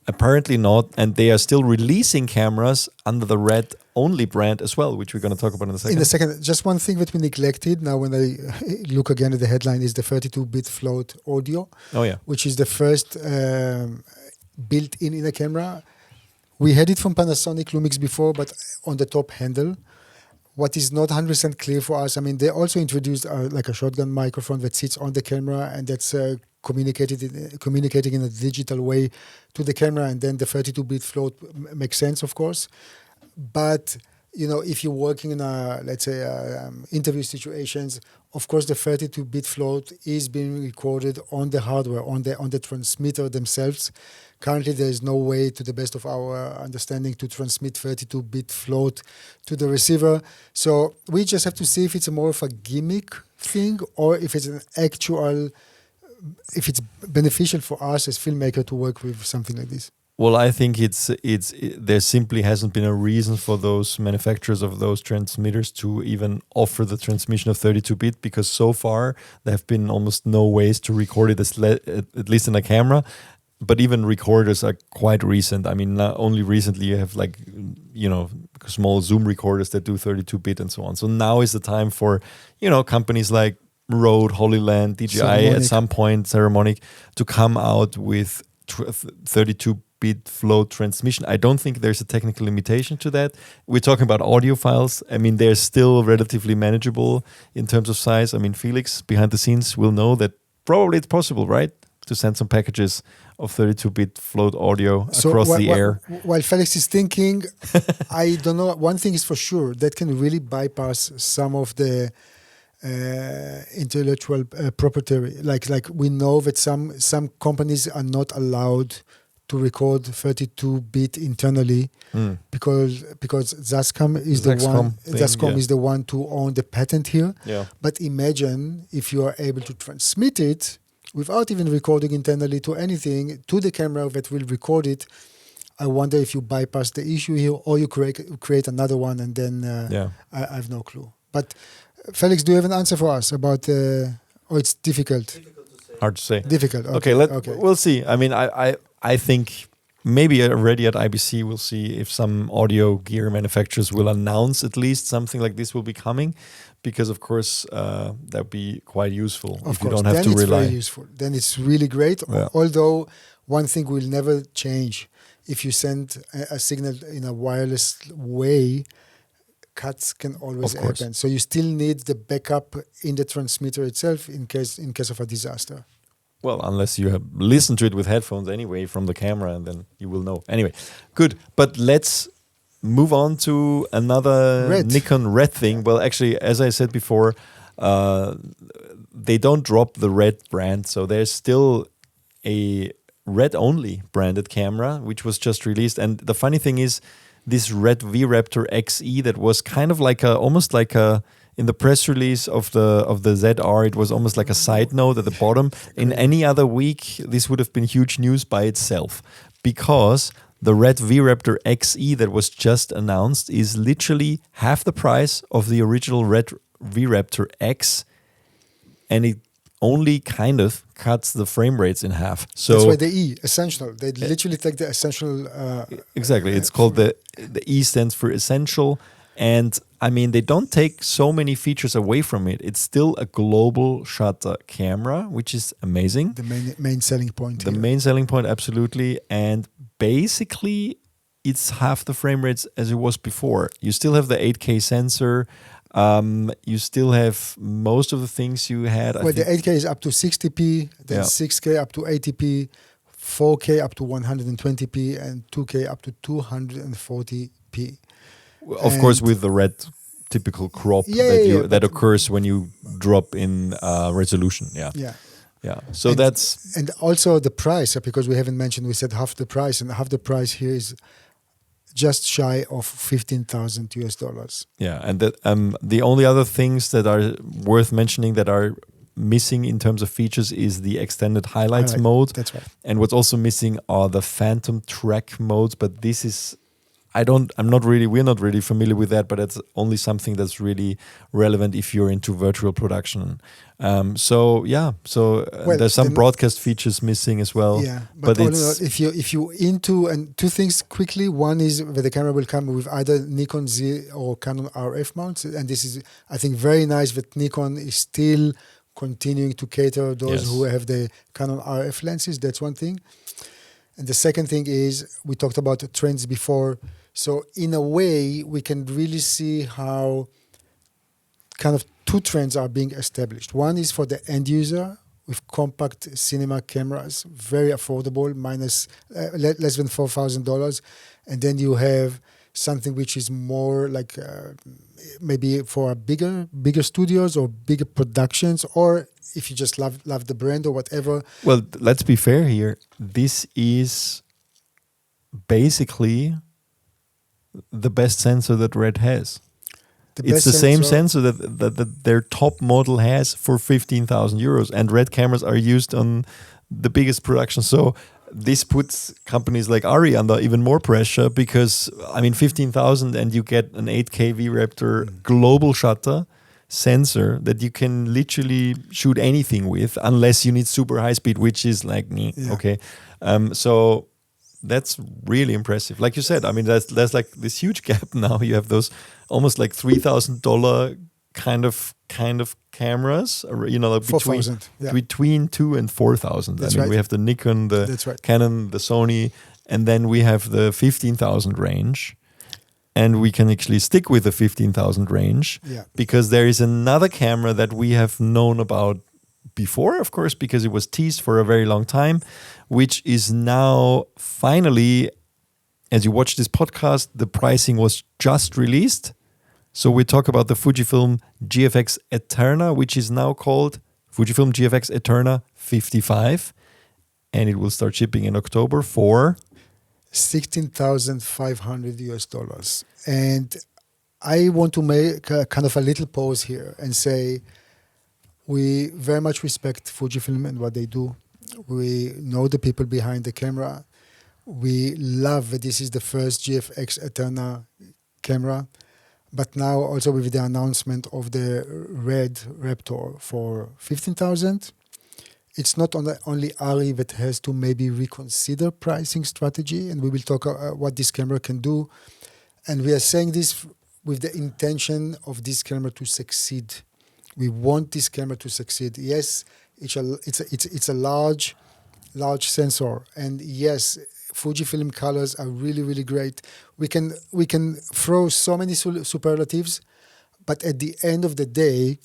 Apparently not, and they are still releasing cameras under the Red only brand as well, which we're going to talk about in a second. In a second, just one thing that we neglected now when I look again at the headline is the 32-bit float audio. Oh yeah, which is the first built in a camera. We had it from Panasonic Lumix before, but on the top handle. What is not 100% clear for us, I mean, they also introduced like a shotgun microphone that sits on the camera and that's communicating in a digital way to the camera, and then the 32-bit float makes sense, of course. But if you're working in interview situations, of course, the 32-bit float is being recorded on the hardware, on the transmitter themselves. Currently, there is no way, to the best of our understanding, to transmit 32-bit float to the receiver. So we just have to see if it's more of a gimmick thing or if it's if it's beneficial for us as filmmaker to work with something like this. Well, I think there simply hasn't been a reason for those manufacturers of those transmitters to even offer the transmission of 32-bit, because so far there have been almost no ways to record it, at least in a camera. But even recorders are quite recent. I mean, not only recently you have small Zoom recorders that do 32-bit and so on. So now is the time for, companies like Rode, Holyland, DJI Ceremonic. at some point, Ceremonic, to come out with 32-bit float transmission. I don't think there's a technical limitation to that. We're talking about audio files. I mean, they're still relatively manageable in terms of size. I mean, Felix, behind the scenes, will know that probably it's possible, right? To send some packages of 32-bit float audio across the air. While Felix is thinking, I don't know. One thing is for sure, that can really bypass some of the intellectual property. Like we know that some companies are not allowed to record 32-bit internally because Zascom is the one to own the patent here. Yeah. But imagine if you are able to transmit it without even recording internally to anything, to the camera that will record it. I wonder if you bypass the issue here or you create another one, and then I have no clue. But Felix, do you have an answer for us about Or it's difficult? Hard to say. Difficult. Okay, we'll see. I mean, I think maybe already at IBC we'll see if some audio gear manufacturers will announce at least something like this will be coming, because of course that would be quite useful if you don't have then to it's rely. very useful. Then it's really great. Yeah. Although one thing will never change: if you send a signal in a wireless way, cuts can always Of course. happen. So you still need the backup in the transmitter itself in case of a disaster. Well, unless you have listened to it with headphones anyway from the camera, and then you will know. Anyway, good. But let's move on to another Nikon Red thing. Well, actually, as I said before, they don't drop the Red brand. So there's still a Red-only branded camera, which was just released. And the funny thing is, this Red V-Raptor XE that was kind of like almost like a... In the press release of the ZR, it was almost like a side note at the bottom. In any other week, this would have been huge news by itself, because the Red V-Raptor XE that was just announced is literally half the price of the original Red V-Raptor X, and it only kind of cuts the frame rates in half. So that's why the E, essential. They literally take the essential. Exactly. It's called the E stands for essential. And I mean, they don't take so many features away from it. It's still a global shutter camera, which is amazing. The main selling point. The main selling point, absolutely. And basically, it's half the frame rates as it was before. You still have the 8K sensor. You still have most of the things you had. Well, the 8K is up to 60p, then 6K up to 80p, 4K up to 120p, and 2K up to 240p. Of course, with the red typical crop that occurs when you drop in resolution. Yeah. So and also the price, because we haven't mentioned. We said half the price, and half the price here is just shy of $15,000. Yeah, and the only other things that are worth mentioning that are missing in terms of features is the extended highlights mode. That's right. And what's also missing are the phantom track modes. But this is. We're not really familiar with that, but it's only something that's really relevant if you're into virtual production. There's some broadcast features missing as well. Yeah, but all in all, if you into, and two things quickly. One is that the camera will come with either Nikon Z or Canon RF mounts, and this is, I think, very nice that Nikon is still continuing to cater those who have the Canon RF lenses. That's one thing. And the second thing is, we talked about the trends before. So in a way, we can really see how kind of two trends are being established. One is for the end user with compact cinema cameras, very affordable, less than $4,000. And then you have something which is more like maybe for bigger studios or bigger productions, or if you just love the brand or whatever. Well, let's be fair here. This is basically the best sensor that Red has. It's the same sensor that their top model has for 15,000 euros, and Red cameras are used on the biggest production. So this puts companies like Ari under even more pressure, because I mean 15,000 and you get an 8K V-Raptor global shutter sensor that you can literally shoot anything with, unless you need super high speed, which is like me. Yeah. Okay, so that's really impressive. Like you said, I mean, there's like this huge gap now. You have those almost like $3,000 kind of cameras, like between 2,000 and 4,000. I mean, we have the Nikon, the Canon, the Sony, and then we have the 15,000 range. And we can actually stick with the 15,000 range because there is another camera that we have known about before, of course, because it was teased for a very long time, which is now finally, as you watch this podcast, the pricing was just released. So we talk about the Fujifilm GFX ETERNA, which is now called Fujifilm GFX ETERNA 55, and it will start shipping in October for $16,500. And I want to make kind of a little pause here and say, we very much respect Fujifilm and what they do. We know the people behind the camera. We love that this is the first GFX ETERNA camera. But now also with the announcement of the Red Raptor for 15,000, it's not only Ari that has to maybe reconsider pricing strategy, and we will talk what this camera can do. And we are saying this with the intention of this camera to succeed. We want this camera to succeed. Yes, it's a large sensor, and yes, Fujifilm colors are really, really great. We can throw so many superlatives, but at the end of the day,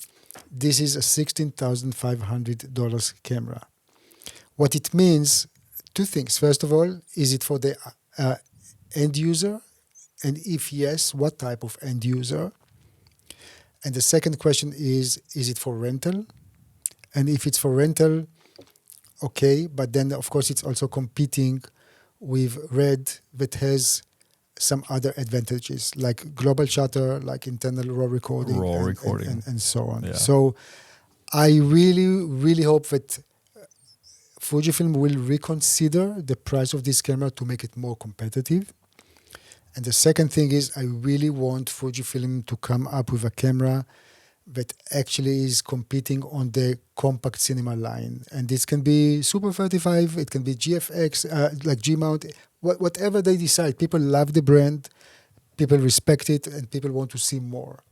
this is a $16,500 camera. What it means, two things. First of all, is it for the end user? And if yes, what type of end user? And the second question is it for rental? And if it's for rental, okay, but then of course it's also competing with Red that has some other advantages like global shutter, like internal RAW recording, and so on. Yeah. So I really, really hope that Fujifilm will reconsider the price of this camera to make it more competitive. And the second thing is I really want Fujifilm to come up with a camera that actually is competing on the compact cinema line. And this can be Super 35, it can be GFX, like G-mount, whatever they decide. People love the brand, people respect it, and people want to see more.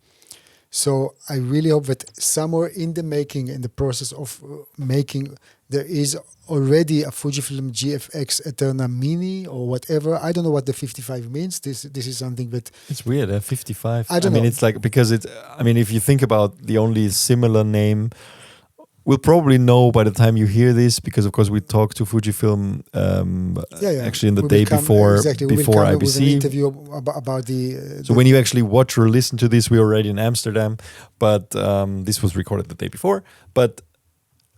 So I really hope that somewhere in the making, in the process of making, there is already a Fujifilm GFX Eterna Mini or whatever. I don't know what the 55 means. This is something that... It's weird, 55. I mean, it's like, because it's... I mean, if you think about the only similar name, we'll probably know by the time you hear this, because of course we talked to Fujifilm actually in the day before IBC. With an interview about the... So when you actually watch or listen to this, we're already in Amsterdam, but this was recorded the day before. But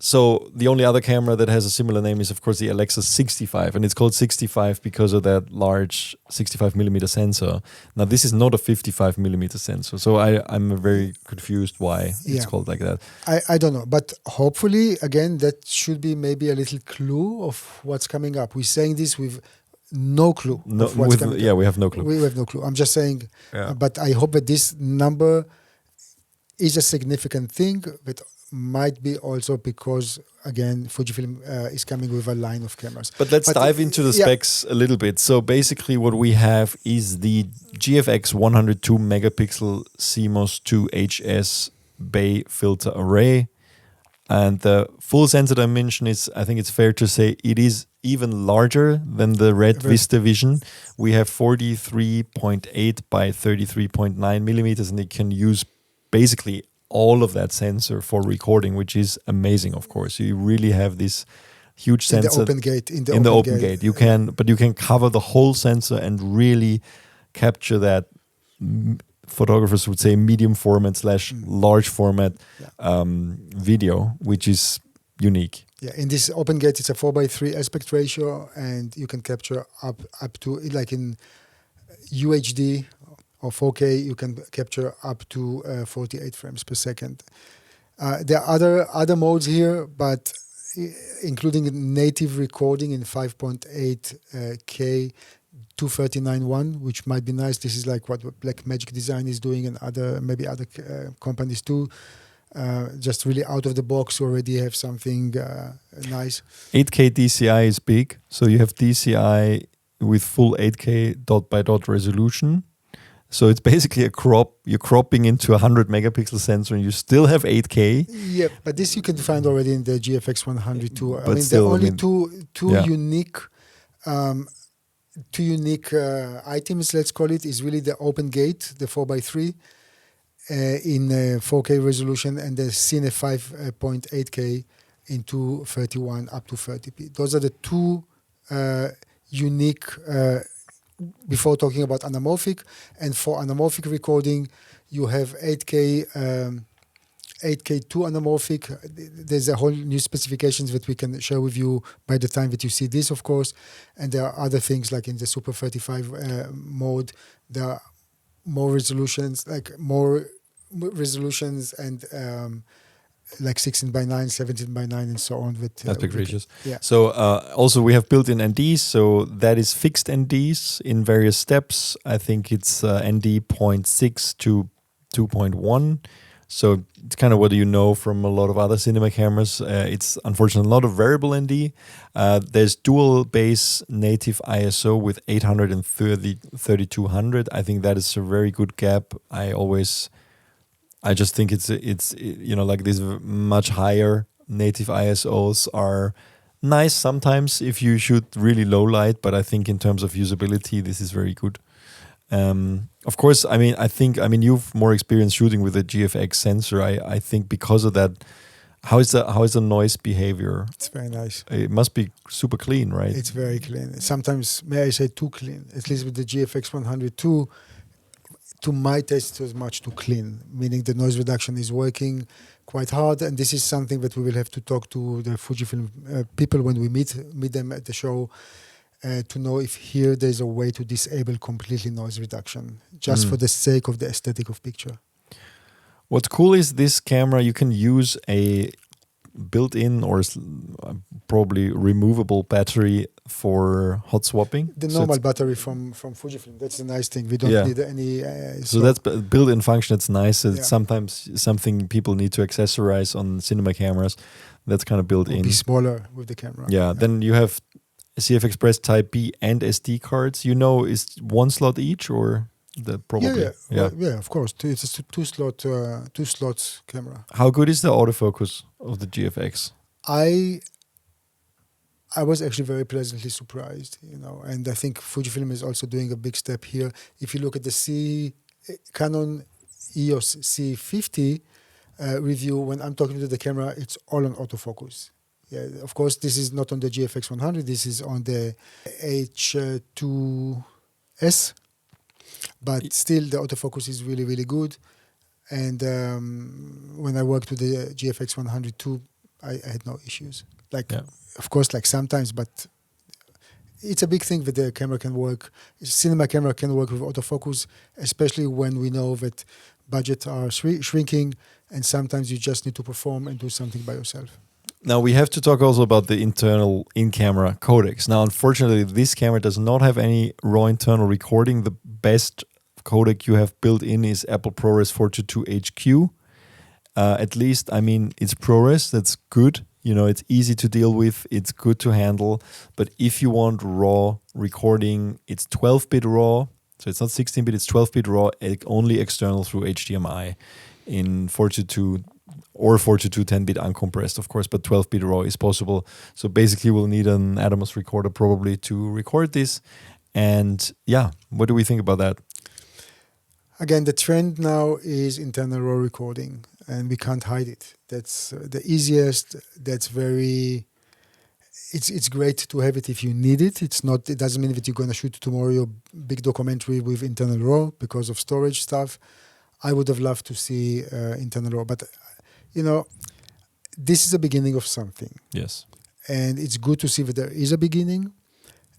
so the only other camera that has a similar name is of course the Alexa 65, and it's called 65 because of that large 65mm sensor. Now this is not a 55mm sensor, so I'm very confused why it's called like that. I don't know, but hopefully again that should be maybe a little clue of what's coming up. We're saying this with no clue of what's coming up. Yeah, we have no clue. We have no clue. I'm just saying, but I hope that this number is a significant thing that might be also because, again, Fujifilm is coming with a line of cameras. But let's dive into the specs a little bit. So basically what we have is the GFX 102 megapixel CMOS 2 HS Bay filter array. And the full sensor dimension is, I think it's fair to say, it is even larger than the Red Vista Vision. We have 43.8 by 33.9 millimeters, and it can use basically all of that sensor for recording, which is amazing, of course. You really have this huge sensor in the open gate. In the open gate. You can cover the whole sensor and really capture that, photographers would say, medium format / large format video, which is unique. Yeah, in this open gate, it's a 4:3 aspect ratio, and you can capture up to, like in UHD or 4K, you can capture up to 48 frames per second. There are other modes here, but including native recording in 5.8K 239.1, which might be nice. This is like what Blackmagic Design is doing, and other companies too. Just really out of the box, you already have something nice. 8K DCI is big, so you have DCI with full 8K dot by dot resolution. So it's basically a crop. You're cropping into a 100 megapixel sensor, and you still have 8K. Yeah, but this you can find already in the GFX 100 too. But I mean, still, the only two unique items, let's call it, is really the open gate, the 4:3 in 4K resolution, and the Cine 5.8K in 231 up to 30p. Those are the two unique. Before talking about anamorphic, and for anamorphic recording, you have 8K 2 anamorphic. There's a whole new specifications that we can share with you by the time that you see this, of course. And there are other things like in the Super 35 mode, there are more resolutions, and like 16 by 9, 17 by 9, and so on. With aspect ratios. Yeah. So also we have built-in NDs. So that is fixed NDs in various steps. I think it's ND 0.6 to 2.1. So it's kind of what you know from a lot of other cinema cameras. It's unfortunately not a variable ND. There's dual base native ISO with 830 3200. I think that is a very good gap. I just think it's like these much higher native ISOs are nice sometimes if you shoot really low light, but I think in terms of usability, this is very good. Of course, I mean you've more experience shooting with a GFX sensor. I think because of that, how is the noise behavior? It's very nice. It must be super clean, right? It's very clean. Sometimes, may I say, too clean. At least with the GFX 102, to my taste, it was much too clean, meaning the noise reduction is working quite hard. And this is something that we will have to talk to the Fujifilm people when we meet them at the show to know if here there's a way to disable completely noise reduction, just for the sake of the aesthetic of picture. What's cool is this camera, you can use a built-in or probably removable battery for hot swapping. The normal battery from Fujifilm. That's the nice thing. We don't need any. So that's built-in function. It's nice. It's Yeah. sometimes something people need to accessorize on cinema cameras. That's kind of built in. Be smaller with the camera. Yeah. Then you have CF Express Type B and SD cards. Is one slot each or probably? Yeah. Well, yeah, of course. It's a two slots camera. How good is the autofocus of the GFX? I was actually very pleasantly surprised, and I think Fujifilm is also doing a big step here. If you look at the Canon EOS C50 review, when I'm talking to the camera, it's all on autofocus. Yeah, of course, this is not on the GFX 100. This is on the H2S, but still the autofocus is really, really good. And when I worked with the GFX 102, I had no issues. Of course, sometimes, but it's a big thing that the camera can work. Cinema camera can work with autofocus, especially when we know that budgets are shrinking, and sometimes you just need to perform and do something by yourself. Now we have to talk also about the internal in-camera codecs. Now, unfortunately, this camera does not have any raw internal recording. The best codec you have built in is Apple ProRes 422 HQ. At least, it's ProRes. That's good. It's easy to deal with. It's good to handle. But if you want raw recording, it's 12-bit raw. So it's not 16-bit, it's 12-bit raw, only external through HDMI in 422 or 422 10-bit uncompressed, of course, but 12-bit raw is possible. So basically we'll need an Atomos recorder probably to record this. And yeah, what do we think about that? Again, the trend now is internal raw recording, and we can't hide it. That's the easiest. That's very. It's great to have it if you need it. It doesn't mean that you're going to shoot tomorrow your big documentary with internal raw because of storage stuff. I would have loved to see internal raw, but this is the beginning of something. Yes, and it's good to see that there is a beginning.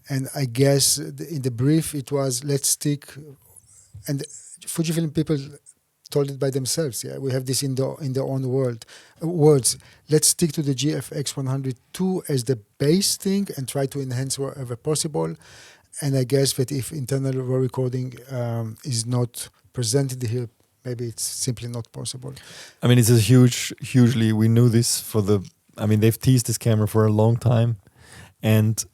And I guess in the brief it was let's stick, and Fujifilm people told it by themselves. Yeah, we have this in their own words. Let's stick to the GFX 102 as the base thing and try to enhance wherever possible. And I guess that if internal raw recording is not presented here, maybe it's simply not possible. It's a hugely. We knew this they've teased this camera for a long time, and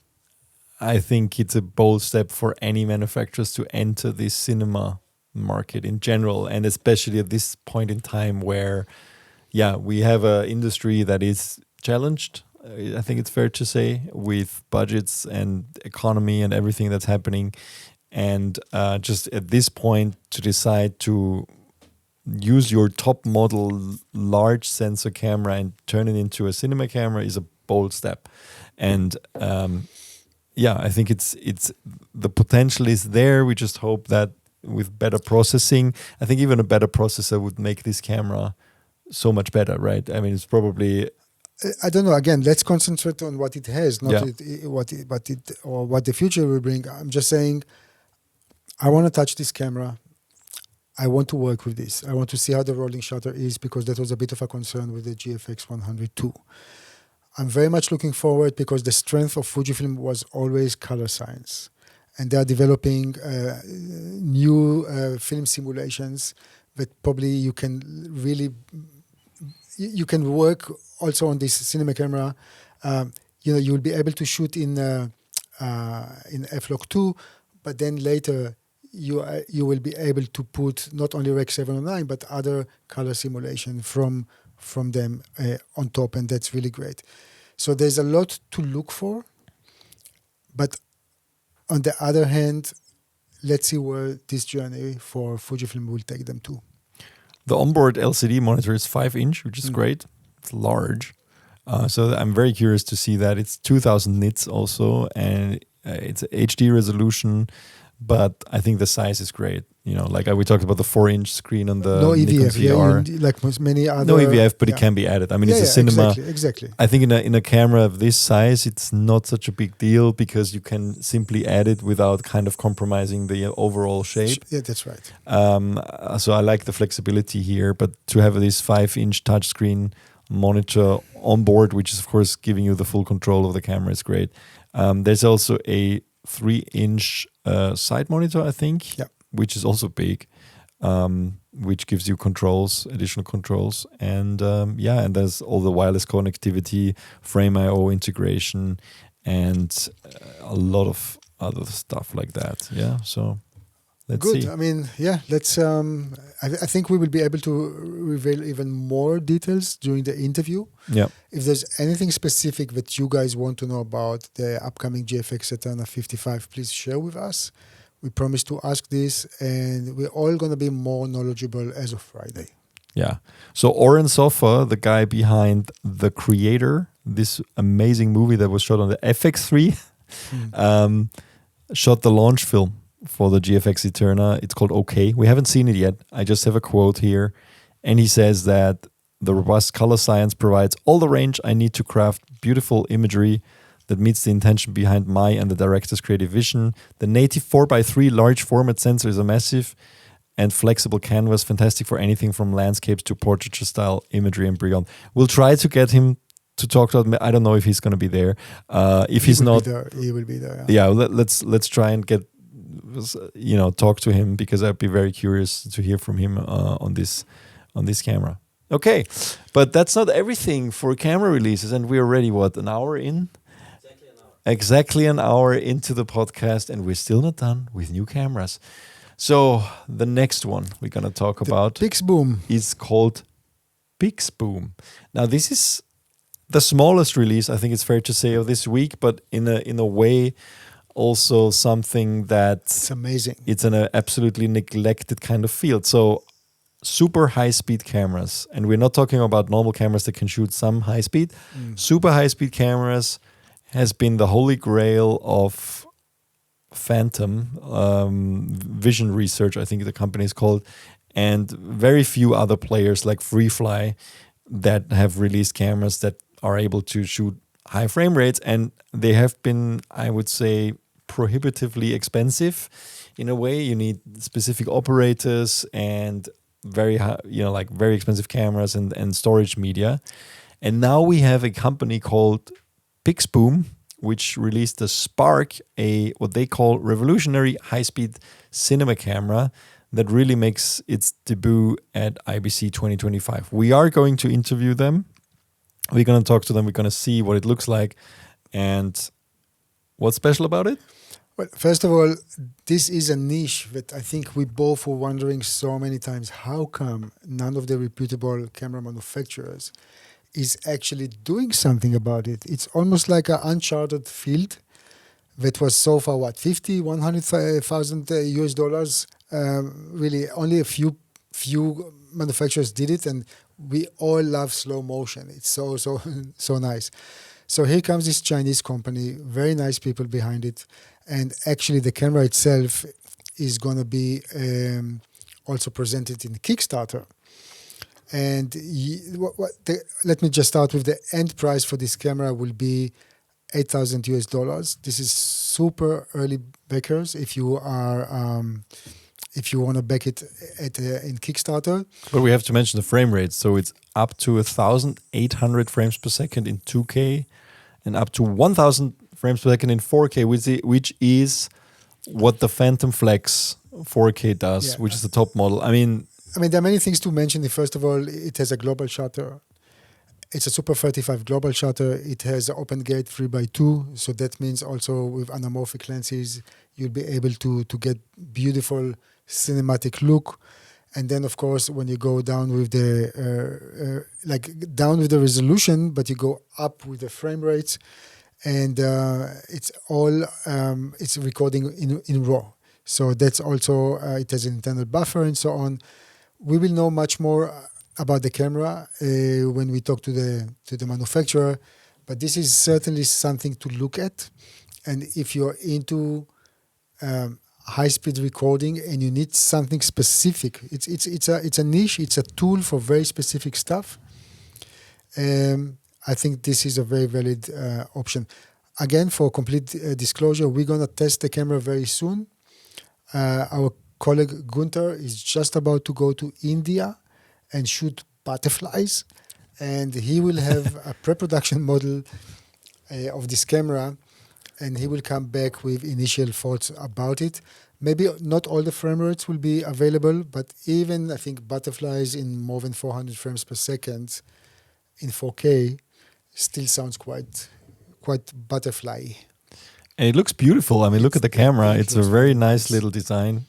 I think it's a bold step for any manufacturers to enter this cinema market in general, and especially at this point in time where, we have an industry that is challenged. I think it's fair to say, with budgets and economy and everything that's happening, and just at this point to decide to use your top model large sensor camera and turn it into a cinema camera is a bold step. And I think it's the potential is there. We just hope that with better processing, I think even a better processor would make this camera so much better, right? It's probably. I don't know. Again, let's concentrate on what it has, not what the future will bring. I'm just saying, I want to touch this camera. I want to work with this. I want to see how the rolling shutter is, because that was a bit of a concern with the GFX 102. I'm very much looking forward, because the strength of Fujifilm was always color science. And they are developing new film simulations that probably you can really, you can work also on this cinema camera. You will be able to shoot in F-Log 2, but then later you will be able to put not only Rec 709 but other color simulation from them on top, and that's really great. So there's a lot to look for, but on the other hand, let's see where this journey for Fujifilm will take them to. The onboard LCD monitor is 5-inch, which is great. It's large. So I'm very curious to see that. It's 2000 nits also, and it's HD resolution, but I think the size is great. You know, like we talked about the 4-inch screen on the no Nikon EVF, VR. like many other. No EVF, but it can be added. I mean, it's a cinema. Exactly. I think in a camera of this size, it's not such a big deal, because you can simply add it without kind of compromising the overall shape. Yeah, that's right. So I like the flexibility here, but to have this 5-inch touchscreen monitor on board, which is of course giving you the full control of the camera, is great. There's also a 3-inch side monitor, I think, which is also big, which gives you additional controls, and and there's all the wireless connectivity, Frame.io integration, and a lot of other stuff like that. Yeah, so let's Good. see. I mean, let's. I think we will be able to reveal even more details during the interview. Yeah. If there's anything specific that you guys want to know about the upcoming GFX ETERNA 55, please share with us. We promise to ask this, and we're all going to be more knowledgeable as of Friday. Yeah. So Oren Sofa, the guy behind The Creator, this amazing movie that was shot on the FX3, shot the launch film for the GFX ETERNA. It's called OK. We haven't seen it yet. I just have a quote here. And he says that the robust color science provides all the range I need to craft beautiful imagery that meets the intention behind my and the director's creative vision. The native 4x3 large format sensor is a massive and flexible canvas, fantastic for anything from landscapes to portraiture style imagery and beyond. We'll try to get him to talk to us. I don't know if he's going to be there. If he's not, he will be there. Yeah, let's try and get talk to him, because I'd be very curious to hear from him on this camera. Okay, but that's not everything for camera releases, and we're already an hour in. Exactly an hour into the podcast, and we're still not done with new cameras. So the next one we're going to talk about Pixboom is called Pixboom. Now this is the smallest release, I think it's fair to say, of this week, but in a way also something it's amazing. It's an absolutely neglected kind of field. So super high-speed cameras, and we're not talking about normal cameras that can shoot some high speed. Super high-speed cameras has been the holy grail of Phantom Vision Research, I think the company is called, and very few other players like FreeFly that have released cameras that are able to shoot high frame rates, and they have been, I would say, prohibitively expensive in a way. You need specific operators and very high, very expensive cameras and storage media. And now we have a company called Pixboom, which released the Spark, what they call revolutionary high-speed cinema camera that really makes its debut at IBC 2025. We are going to interview them. We're going to talk to them. We're going to see what it looks like. And what's special about it? Well, first of all, this is a niche that I think we both were wondering so many times. How come none of the reputable camera manufacturers is actually doing something about it? It's almost like an uncharted field that was so far, $100,000 US dollars. Really, only a few manufacturers did it, and we all love slow motion. It's so nice. So here comes this Chinese company, very nice people behind it, and actually the camera itself is going to be also presented in Kickstarter. And let me just start with the end price for this camera will be $8,000 US dollars. This is super early backers. If you are if you want to back it in Kickstarter. But we have to mention the frame rate. So it's up to 1,800 frames per second in 2K and up to 1,000 frames per second in 4K, which is what the Phantom Flex 4K does, which is the top model. I mean, there are many things to mention. First of all, it has a global shutter. It's a Super 35 global shutter. It has an open gate 3x2. So that means also with anamorphic lenses, you'll be able to get beautiful cinematic look. And then, of course, when you go down with the down with the resolution, but you go up with the frame rates, and it's all it's recording in RAW. So that's also it has an internal buffer and so on. We will know much more about the camera when we talk to the manufacturer, but this is certainly something to look at. And if you're into high-speed recording and you need something specific, it's a niche, it's a tool for very specific stuff. I think this is a very valid option. Again, for complete disclosure, we're gonna test the camera very soon. Our colleague Gunther is just about to go to India and shoot butterflies, and he will have a pre-production model of this camera, and he will come back with initial thoughts about it. Maybe not all the frame rates will be available, but even I think butterflies in more than 400 frames per second in 4K still sounds quite butterfly. And it looks beautiful. I mean, look at the camera. It's a very nice little design.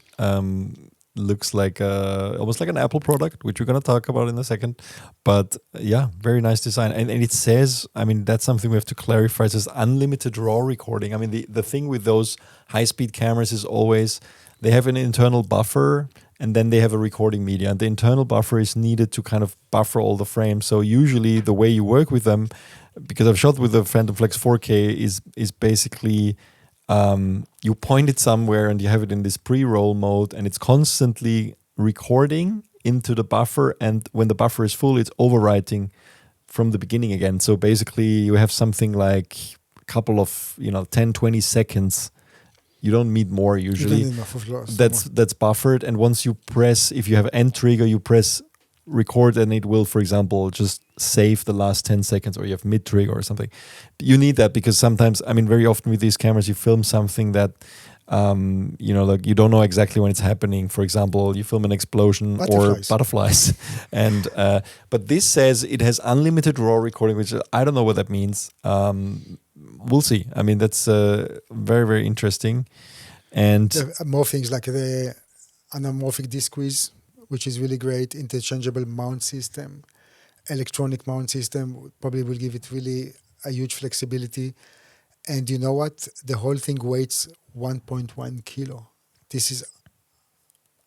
Looks like almost like an Apple product, which we're going to talk about in a second. But yeah, very nice design. And it says, I mean, that's something we have to clarify. It says unlimited RAW recording. I mean, the thing with those high-speed cameras is always they have an internal buffer and then they have a recording media. And the internal buffer is needed to kind of buffer all the frames. So usually the way you work with them, because I've shot with the Phantom Flex 4K, is basically you point it somewhere and you have it in this pre-roll mode, and it's constantly recording into the buffer, and when the buffer is full, it's overwriting from the beginning again. So basically you have something like a couple of 10-20 seconds. You don't need more usually. That's buffered, and once you press, if you have end trigger, you press record and it will, for example, just save the last 10 seconds, or you have mid trigger or something. You need that because sometimes, I mean, very often with these cameras, you film something that, like you don't know exactly when it's happening. For example, you film an explosion or butterflies. And, but this says it has unlimited RAW recording, which I don't know what that means. We'll see. I mean, that's very, very interesting. And more things like the anamorphic disc quiz, which is really great, interchangeable mount system, electronic mount system, probably will give it really a huge flexibility. And you know what? The whole thing weighs 1.1 kilo. This is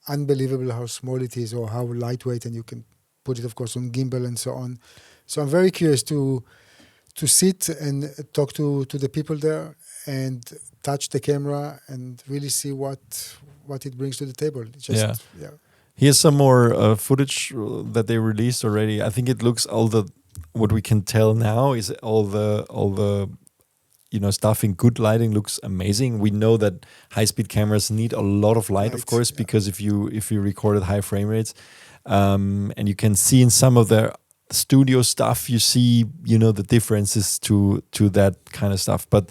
unbelievable how small it is or how lightweight, and you can put it, of course, on gimbal and so on. So I'm very curious to sit and talk to the people there and touch the camera and really see what it brings to the table. Here's some more footage that they released already. I think it looks what we can tell now is all the stuff in good lighting looks amazing. We know that high-speed cameras need a lot of light, of course, because if you record at high frame rates, and you can see in some of the studio stuff, you see the differences to that kind of stuff. But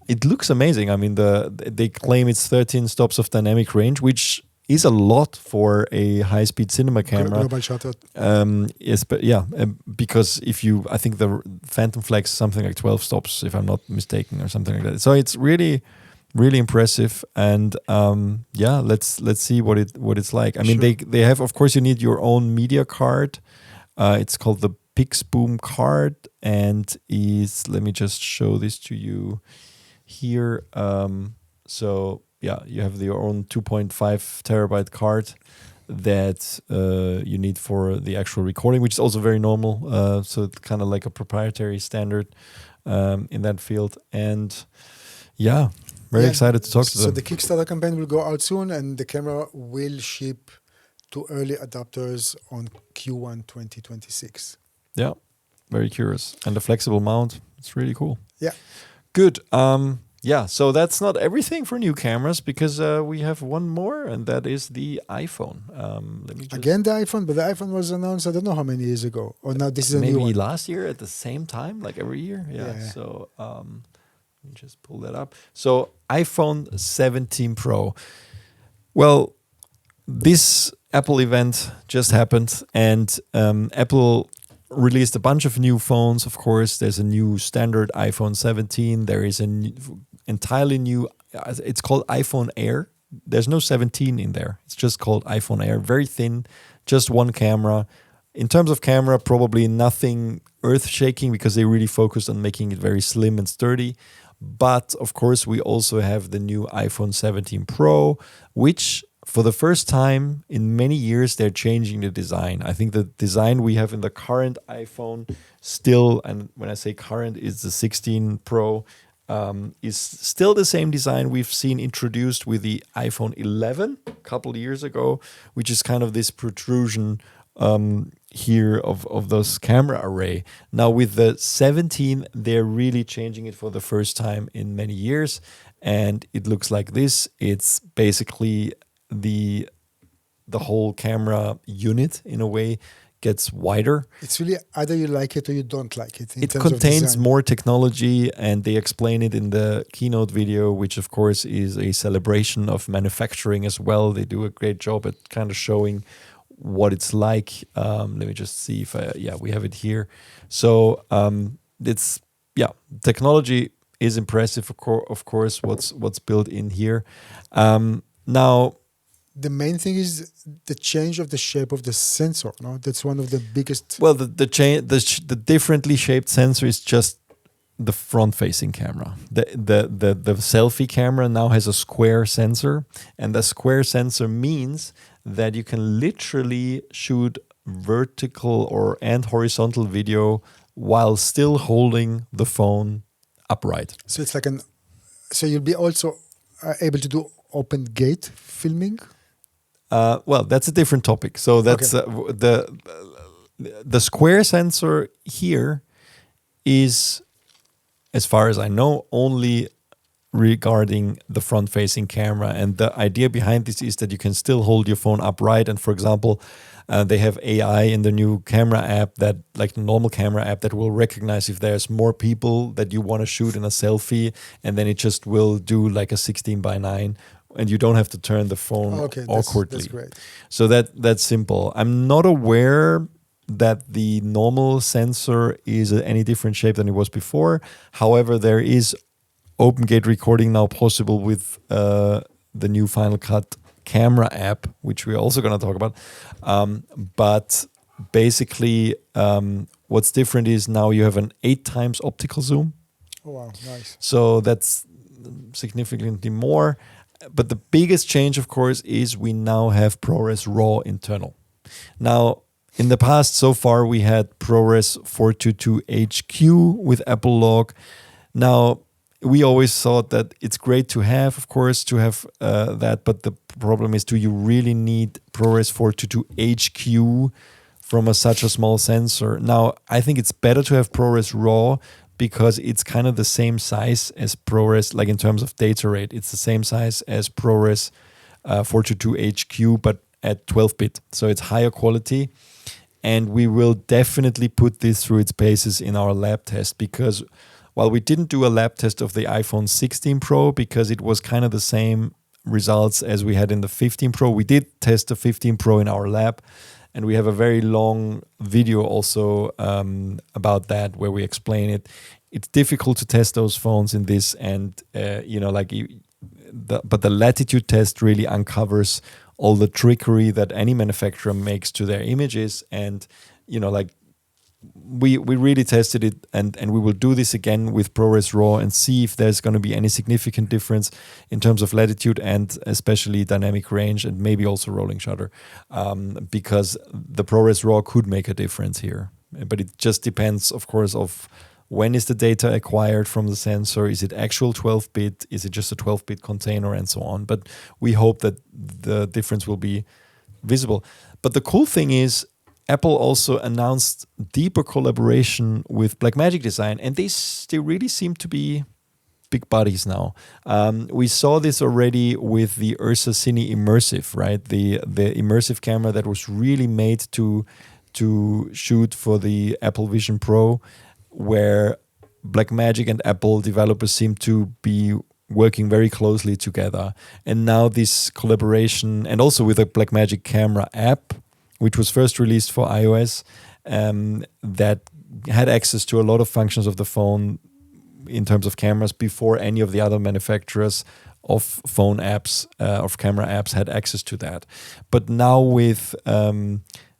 it looks amazing. I mean, they claim it's 13 stops of dynamic range, which is a lot for a high-speed cinema camera. Global shutter. Yes, but because I think the Phantom Flex is something like 12 stops, if I'm not mistaken, or something like that. So it's really, really impressive. And let's see what it's like. I mean, they have, of course, you need your own media card. It's called the Pixboom card, and let me just show this to you here. You have your own 2.5 terabyte card that you need for the actual recording, which is also very normal. So it's kind of like a proprietary standard in that field. And very excited to talk to them. So the Kickstarter campaign will go out soon, and the camera will ship to early adopters on Q1 2026. Yeah, very curious. And the flexible mount, it's really cool. Yeah. Good. Yeah, so that's not everything for new cameras because we have one more, and that is the iPhone. Let me just Again, the iPhone, but the iPhone was announced, I don't know how many years ago. Or now this is a new maybe one. last year at the same time, like every year. Yeah. Yeah. So let me just pull that up. So iPhone 17 Pro. Well, this Apple event just happened, and Apple released a bunch of new phones. Of course, there's a new standard iPhone 17. There is an entirely new. It's called iPhone Air. There's no 17 in there. It's just called iPhone Air. Very thin, just one camera. In terms of camera, probably nothing earth-shaking because they really focused on making it very slim and sturdy. But of course, we also have the new iPhone 17 Pro, which for the first time in many years, they're changing the design. I think the design we have in the current iPhone still, and when I say current, is the 16 Pro, is still the same design we've seen introduced with the iPhone 11 a couple of years ago, which is kind of this protrusion here of those camera array. Now with the 17, they're really changing it for the first time in many years, and it looks like this. It's basically the whole camera unit in a way gets wider. It's really either you like it or you don't like it. It contains more technology, and they explain it in the keynote video, which of course is a celebration of manufacturing as well. They do a great job at kind of showing what it's like. Let me just see if we have it here. So it's technology is impressive. Of course, what's built in here. Now, the main thing is the change of the shape of the sensor. No, that's one of the biggest. Well, the differently shaped sensor is just the front-facing camera. The selfie camera now has a square sensor, and the square sensor means that you can literally shoot vertical and horizontal video while still holding the phone upright. So it's like so you'll be also able to do open gate filming. Well, that's a different topic. So that's the square sensor here is, as far as I know, only regarding the front-facing camera. And the idea behind this is that you can still hold your phone upright. And for example, they have AI in the new camera app that, like the normal camera app, that will recognize if there's more people that you want to shoot in a selfie, and then it just will do like a 16:9. And you don't have to turn the phone awkwardly. That's great. So that's simple. I'm not aware that the normal sensor is any different shape than it was before. However, there is open gate recording now possible with the new Final Cut camera app, which we're also going to talk about. But basically, what's different is now you have an 8 times optical zoom. Oh, wow, nice. So that's significantly more. But the biggest change, of course, is we now have ProRes RAW internal. Now, in the past, so far, we had ProRes 422 HQ with Apple Log. Now, we always thought that it's great to have, of course, that. But the problem is, do you really need ProRes 422 HQ from such a small sensor? Now, I think it's better to have ProRes RAW, because it's kind of the same size as ProRes, like in terms of data rate. It's the same size as ProRes 422 HQ, but at 12-bit. So it's higher quality. And we will definitely put this through its paces in our lab test, because while we didn't do a lab test of the iPhone 16 Pro, because it was kind of the same results as we had in the 15 Pro, we did test the 15 Pro in our lab. And we have a very long video also about that, where we explain it. It's difficult to test those phones in this, and but the latitude test really uncovers all the trickery that any manufacturer makes to their images. And we really tested it, and we will do this again with ProRes RAW and see if there's going to be any significant difference in terms of latitude and especially dynamic range, and maybe also rolling shutter, because the ProRes RAW could make a difference here. But it just depends, of course, of when is the data acquired from the sensor. Is it actual 12-bit? Is it just a 12-bit container, and so on? But we hope that the difference will be visible. But the cool thing is, Apple also announced deeper collaboration with Blackmagic Design, and they really seem to be big bodies now. We saw this already with the Ursa Cine Immersive, right? The immersive camera that was really made to shoot for the Apple Vision Pro, where Blackmagic and Apple developers seem to be working very closely together. And now this collaboration, and also with a Blackmagic camera app, which was first released for iOS, that had access to a lot of functions of the phone in terms of cameras before any of the other manufacturers of phone apps, of camera apps, had access to that. But now with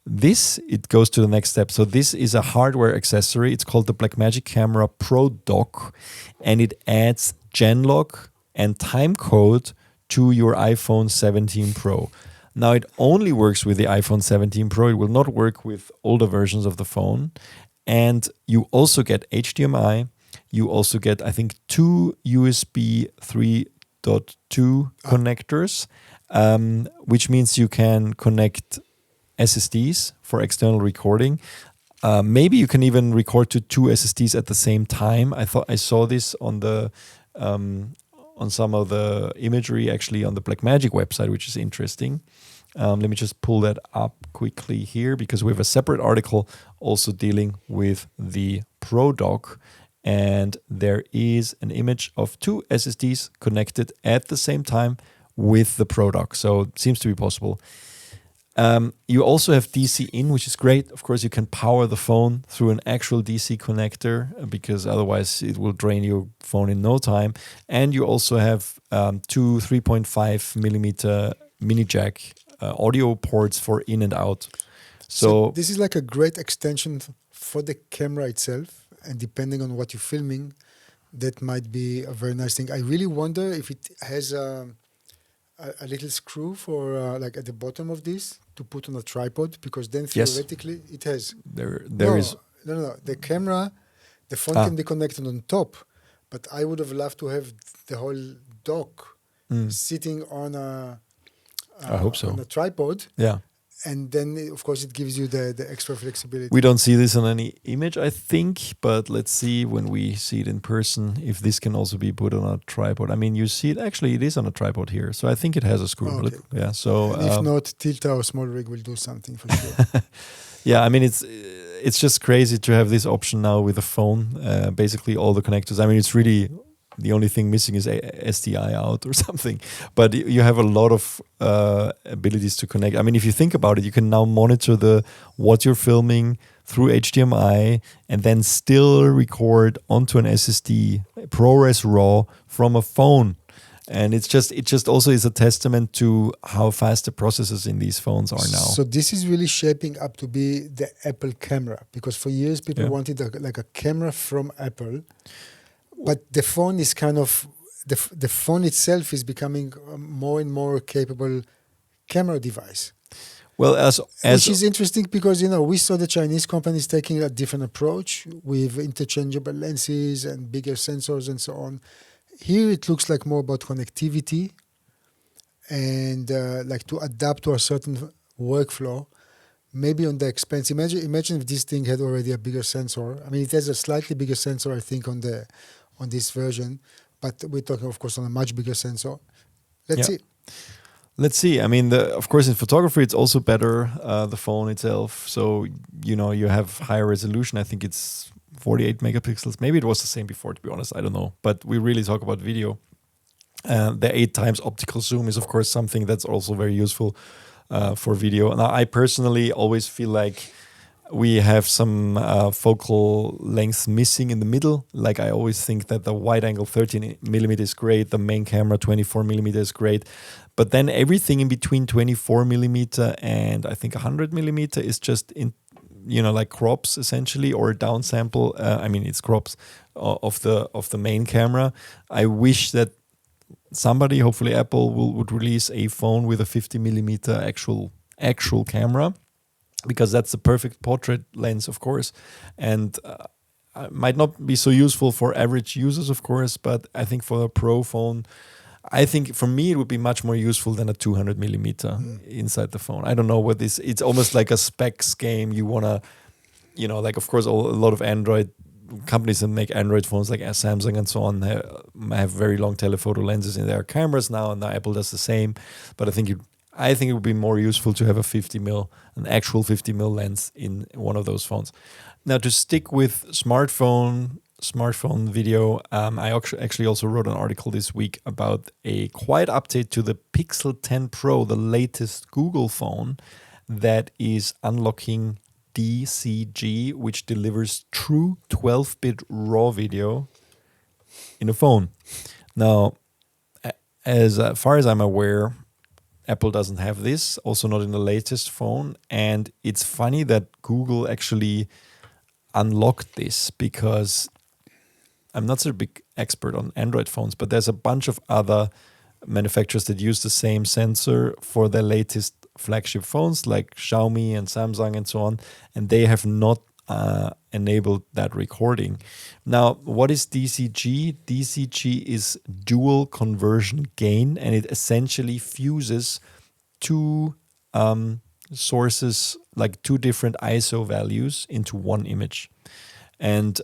this, it goes to the next step. So this is a hardware accessory. It's called the Blackmagic Camera ProDock, and it adds Genlock and Timecode to your iPhone 17 Pro. Now it only works with the iPhone 17 Pro. It will not work with older versions of the phone. And you also get HDMI. You also get, I think, 2 USB 3.2 connectors, which means you can connect SSDs for external recording. Maybe you can even record to 2 SSDs at the same time. I saw this on the on some of the imagery actually on the Blackmagic website, which is interesting. Let me just pull that up quickly here, because we have a separate article also dealing with the ProDock, and there is an image of 2 SSDs connected at the same time with the ProDock. So it seems to be possible. You also have DC in, which is great. Of course, you can power the phone through an actual DC connector, because otherwise it will drain your phone in no time. And you also have 2 3.5 millimeter mini jack audio ports for in and out. So this is like a great extension for the camera itself, and depending on what you're filming, that might be a very nice thing. I really wonder if it has a little screw for like at the bottom of this to put on a tripod, because then theoretically it has. There is. No. The camera, the phone can be connected on top, but I would have loved to have the whole dock sitting on a. I hope so. On a tripod. Yeah. And then, of course, it gives you the extra flexibility. We don't see this on any image, I think, but let's see when we see it in person if this can also be put on a tripod. I mean, you see it, actually, it is on a tripod here. So I think it has a screw. Okay. Yeah. So and if not, Tilta or Small Rig will do something for sure. Yeah, I mean, it's just crazy to have this option now with a phone. Basically, all the connectors. I mean, it's really... The only thing missing is SDI out or something. But you have a lot of abilities to connect. I mean, if you think about it, you can now monitor what you're filming through HDMI and then still record onto an SSD, ProRes RAW from a phone. And it just also is a testament to how fast the processors in these phones are now. So this is really shaping up to be the Apple camera, because for years people wanted like a camera from Apple. But the phone is kind of the phone itself is becoming a more and more capable camera device. Well, which is interesting because we saw the Chinese companies taking a different approach with interchangeable lenses and bigger sensors and so on. Here it looks like more about connectivity and like to adapt to a certain workflow. Maybe on the expense. Imagine if this thing had already a bigger sensor. I mean, it has a slightly bigger sensor, I think, on this version, but we're talking, of course, on a much bigger sensor. Let's see. Let's see. I mean, of course, in photography, it's also better, the phone itself. So, you have higher resolution. I think it's 48 megapixels. Maybe it was the same before, to be honest. I don't know. But we really talk about video. The 8x optical zoom is, of course, something that's also very useful for video. Now, I personally always feel like we have some focal length missing in the middle. Like I always think that the wide angle 13mm is great, the main camera 24mm is great, but then everything in between 24mm and I think 100mm is just like crops essentially, or downsample. I mean, it's crops of the main camera. I wish that somebody, hopefully Apple, would release a phone with a 50mm actual camera, because that's the perfect portrait lens, of course, and might not be so useful for average users, of course, but I think for a pro phone, I think for me it would be much more useful than a 200mm inside the phone. I don't know it's almost like a specs game. You want to, like, of course, a lot of Android companies that make Android phones like Samsung and so on have very long telephoto lenses in their cameras now, and now Apple does the same. But I think it would be more useful to have an actual 50mm lens in one of those phones. Now, to stick with smartphone video, I actually also wrote an article this week about a quiet update to the Pixel 10 Pro, the latest Google phone, that is unlocking DCG, which delivers true 12-bit RAW video in a phone. Now, as far as I'm aware, Apple doesn't have this, also not in the latest phone. And it's funny that Google actually unlocked this, because I'm not such a big expert on Android phones, but there's a bunch of other manufacturers that use the same sensor for their latest flagship phones, like Xiaomi and Samsung and so on, and they have not enabled that recording. Now, what is DCG? DCG is dual conversion gain, and it essentially fuses two sources, like two different ISO values, into one image. And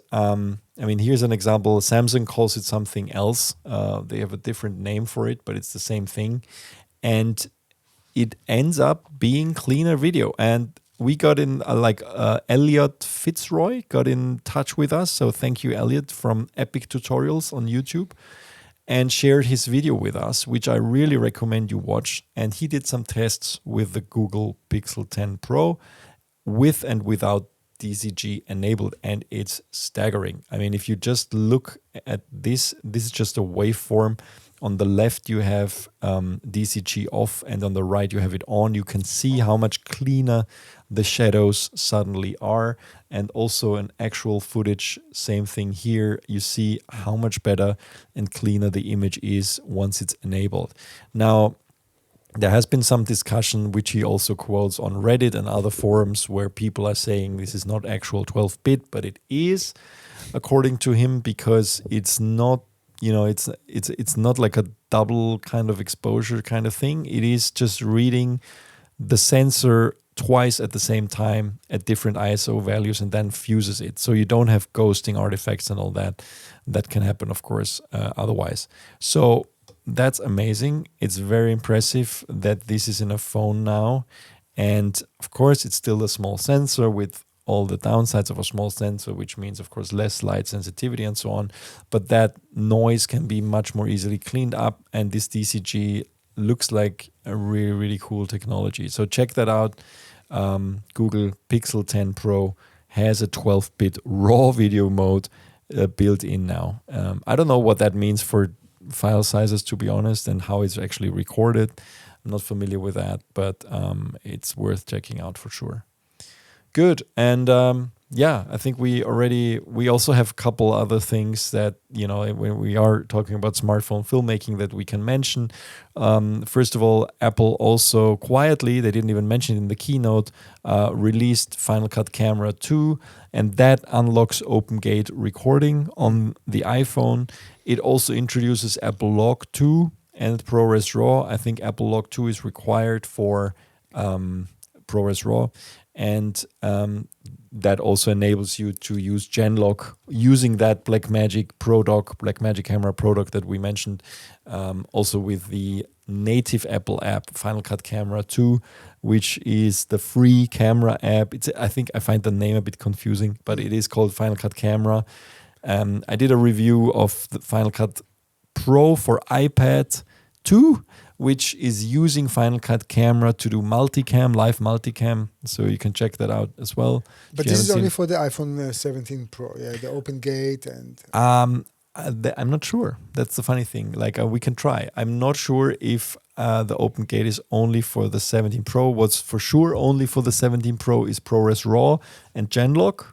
here's an example. Samsung calls it something else. They have a different name for it, but it's the same thing. And it ends up being cleaner video. And we got in, Elliot Fitzroy got in touch with us. So thank you, Elliot, from Epic Tutorials on YouTube, and shared his video with us, which I really recommend you watch. And he did some tests with the Google Pixel 10 Pro with and without DCG enabled, and it's staggering. I mean, if you just look at this is just a waveform. On the left, you have DCG off, and on the right, you have it on. You can see how much cleaner the shadows suddenly are, and also an actual footage, same thing here. You see how much better and cleaner the image is once it's enabled. Now, there has been some discussion, which he also quotes on Reddit and other forums, where people are saying this is not actual 12-bit, but it is, according to him, because it's not, it's not like a double kind of exposure kind of thing. It is just reading the sensor twice at the same time at different ISO values and then fuses it. So you don't have ghosting artifacts and all that. That can happen, of course, otherwise. So that's amazing. It's very impressive that this is in a phone now. And of course, it's still a small sensor with all the downsides of a small sensor, which means, of course, less light sensitivity and so on. But that noise can be much more easily cleaned up. And this DCG looks like a really, really cool technology. So check that out. Google Pixel 10 Pro has a 12-bit RAW video mode built in now. I don't know what that means for file sizes, to be honest, and how it's actually recorded. I'm not familiar with that, but it's worth checking out for sure. Good. And I think we also have a couple other things that, when we are talking about smartphone filmmaking, that we can mention. First of all, Apple also quietly, they didn't even mention it in the keynote, released Final Cut Camera 2, and that unlocks OpenGate recording on the iPhone. It also introduces Apple Log 2 and ProRes RAW. I think Apple Log 2 is required for ProRes RAW. And that also enables you to use Genlock using that Blackmagic ProDock, Blackmagic camera ProDock that we mentioned, also with the native Apple app Final Cut Camera 2, which is the free camera app. I think I find the name a bit confusing, but it is called Final Cut Camera. I did a review of the Final Cut Pro for iPad 2, which is using Final Cut Camera to do multicam, live multicam. So you can check that out as well. But this is only for the iPhone 17 Pro, the OpenGate and... I'm not sure. That's the funny thing. We can try. I'm not sure if the OpenGate is only for the 17 Pro. What's for sure only for the 17 Pro is ProRes RAW and Genlock.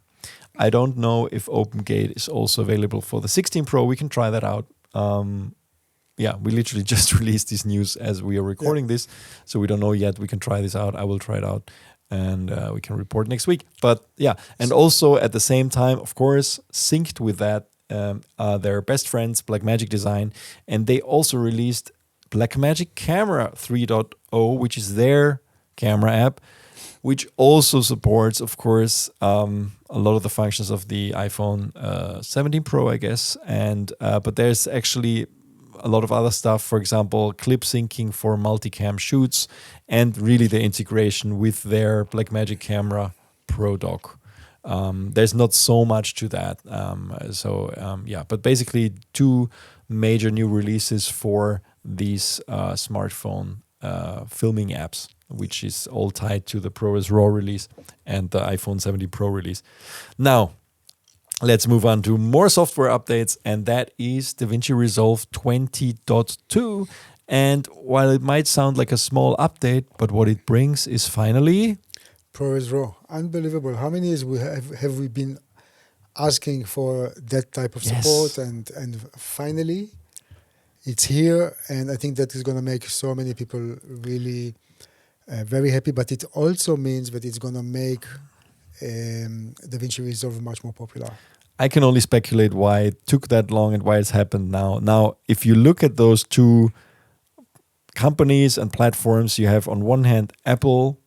I don't know if OpenGate is also available for the 16 Pro. We can try that out. We literally just released this news as we are recording this, so we don't know yet. We can try this out. I will try it out, and we can report next week. But and also at the same time, of course, synced with that, their best friends, Blackmagic Design, and they also released Blackmagic Camera 3.0, which is their camera app. which also supports, of course, a lot of the functions of the iPhone 17 Pro, I guess. And but there's actually a lot of other stuff, for example, clip syncing for multicam shoots, and really the integration with their Blackmagic camera ProDock. There's not so much to that. But basically 2 major new releases for these smartphone filming apps, which is all tied to the ProRes RAW release and the iPhone 17 Pro release. Now, let's move on to more software updates, and that is DaVinci Resolve 20.2. And while it might sound like a small update, but what it brings is finally ProRes RAW. Unbelievable. How many years have we been asking for that type of support, and finally it's here, and I think that is going to make so many people really very happy, but it also means that it's going to make DaVinci Resolve much more popular. I can only speculate why it took that long and why it's happened now. Now, if you look at those 2 companies and platforms, you have on one hand Apple,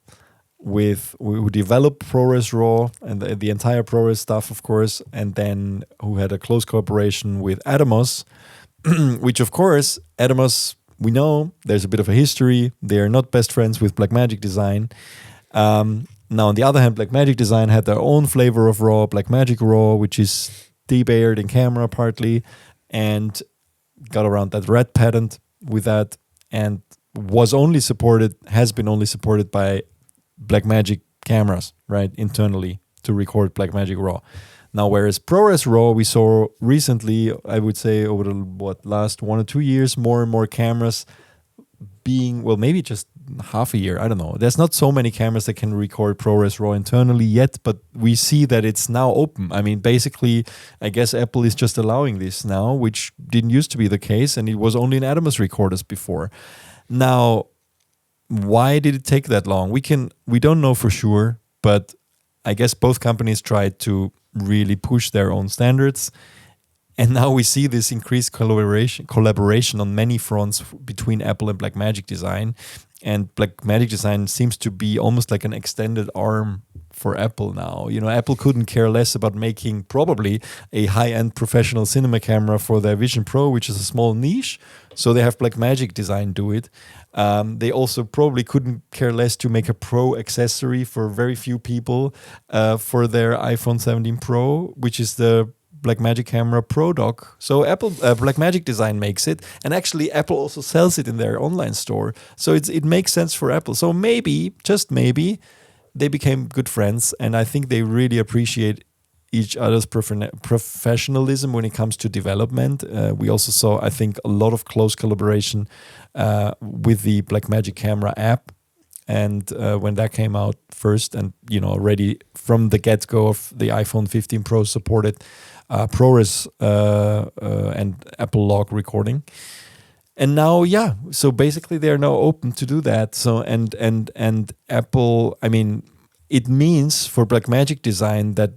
who developed ProRes RAW and the entire ProRes stuff, of course, and then who had a close cooperation with Atomos, which, of course, Atomos, we know there's a bit of a history. They are not best friends with Blackmagic Design. Now, on the other hand, Blackmagic Design had their own flavor of RAW, Blackmagic RAW, which is debayered in camera partly, and got around that red patent with that, and has been only supported by Blackmagic cameras, right, internally to record Blackmagic RAW. Now, whereas ProRes RAW, we saw recently, I would say over the last 1 or 2 years, more and more cameras being, well, maybe just half a year, I don't know. There's not so many cameras that can record ProRes RAW internally yet, but we see that it's now open. I mean, basically, I guess Apple is just allowing this now, which didn't used to be the case, and it was only in Atomos recorders before. Now, why did it take that long? We don't know for sure, but I guess both companies tried to really push their own standards. And now we see this increased collaboration on many fronts between Apple and Blackmagic Design. And Blackmagic Design seems to be almost like an extended arm for Apple now. You know, Apple couldn't care less about making probably a high-end professional cinema camera for their Vision Pro, which is a small niche. So they have Blackmagic Design do it. They also probably couldn't care less to make a Pro accessory for very few people for their iPhone 17 Pro, which is the Blackmagic camera ProDock. So Apple Blackmagic Design makes it, and actually Apple also sells it in their online store. So it makes sense for Apple. So maybe, just maybe, they became good friends, and I think they really appreciate each other's professionalism when it comes to development. We also saw, I think, a lot of close collaboration with the Blackmagic camera app. And when that came out first, and already from the get-go of the iPhone 15 Pro supported ProRes and Apple log recording. And now, so basically they are now open to do that. So and Apple, I mean, it means for Blackmagic Design that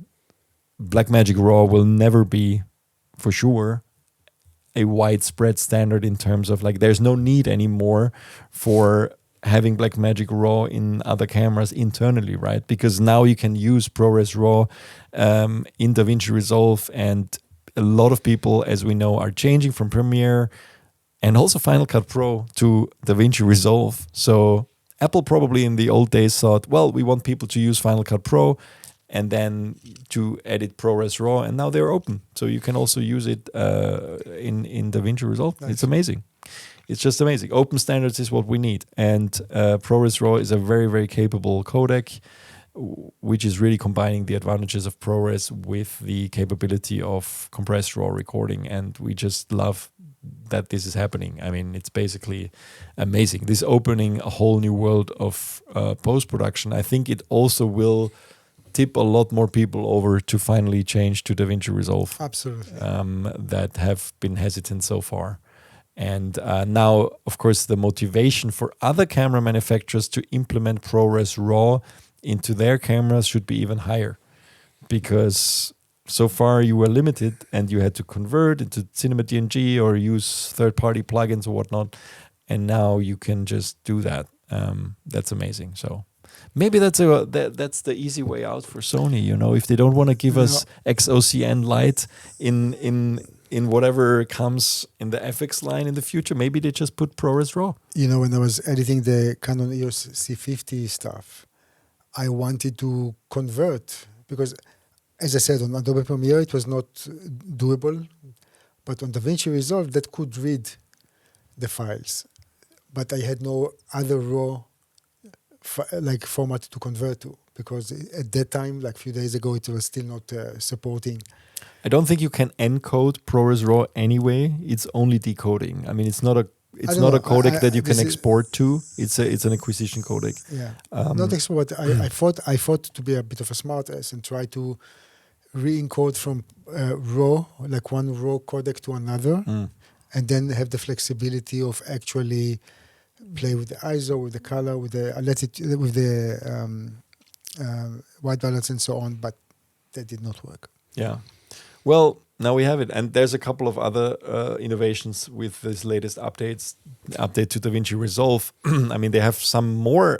Blackmagic RAW will never be, for sure, a widespread standard in terms of there's no need anymore for having Blackmagic RAW in other cameras internally, right? Because now you can use ProRes RAW in DaVinci Resolve, and a lot of people, as we know, are changing from Premiere and also Final Cut Pro to DaVinci Resolve. So Apple probably in the old days thought, well, we want people to use Final Cut Pro and then to edit ProRes RAW, and now they're open. So you can also use it in DaVinci Resolve. Nice. It's amazing. It's just amazing. Open standards is what we need. And ProRes RAW is a very, very capable codec, which is really combining the advantages of ProRes with the capability of compressed RAW recording. And we just love that this is happening. I mean, it's basically amazing. This opening a whole new world of post-production. I think it also will tip a lot more people over to finally change to DaVinci Resolve. Absolutely. That have been hesitant so far. And now, of course, the motivation for other camera manufacturers to implement ProRes RAW into their cameras should be even higher, because so far you were limited and you had to convert into Cinema DNG or use third-party plugins or whatnot, and now you can just do that. That's amazing. So Maybe that's the easy way out for Sony. If they don't want to give us XOCN light in whatever comes in the FX line in the future, maybe they just put ProRes RAW. When I was editing the Canon EOS C50 stuff, I wanted to convert because, as I said, on Adobe Premiere it was not doable, but on DaVinci Resolve that could read the files, but I had no other RAW format to convert to, because at that time, like a few days ago, it was still not supporting. I don't think you can encode ProRes RAW anyway. It's only decoding. I mean, it's not a codec that you can export to. It's an acquisition codec. Yeah, not export. I thought to be a bit of a smart ass and try to re-encode from RAW, like one RAW codec to another, and then have the flexibility of actually play with the ISO, with the color, with the latitude, with the white balance and so on, but that did not work. Yeah. Well, now we have it. And there's a couple of other innovations with this latest update to DaVinci Resolve. I mean, they have some more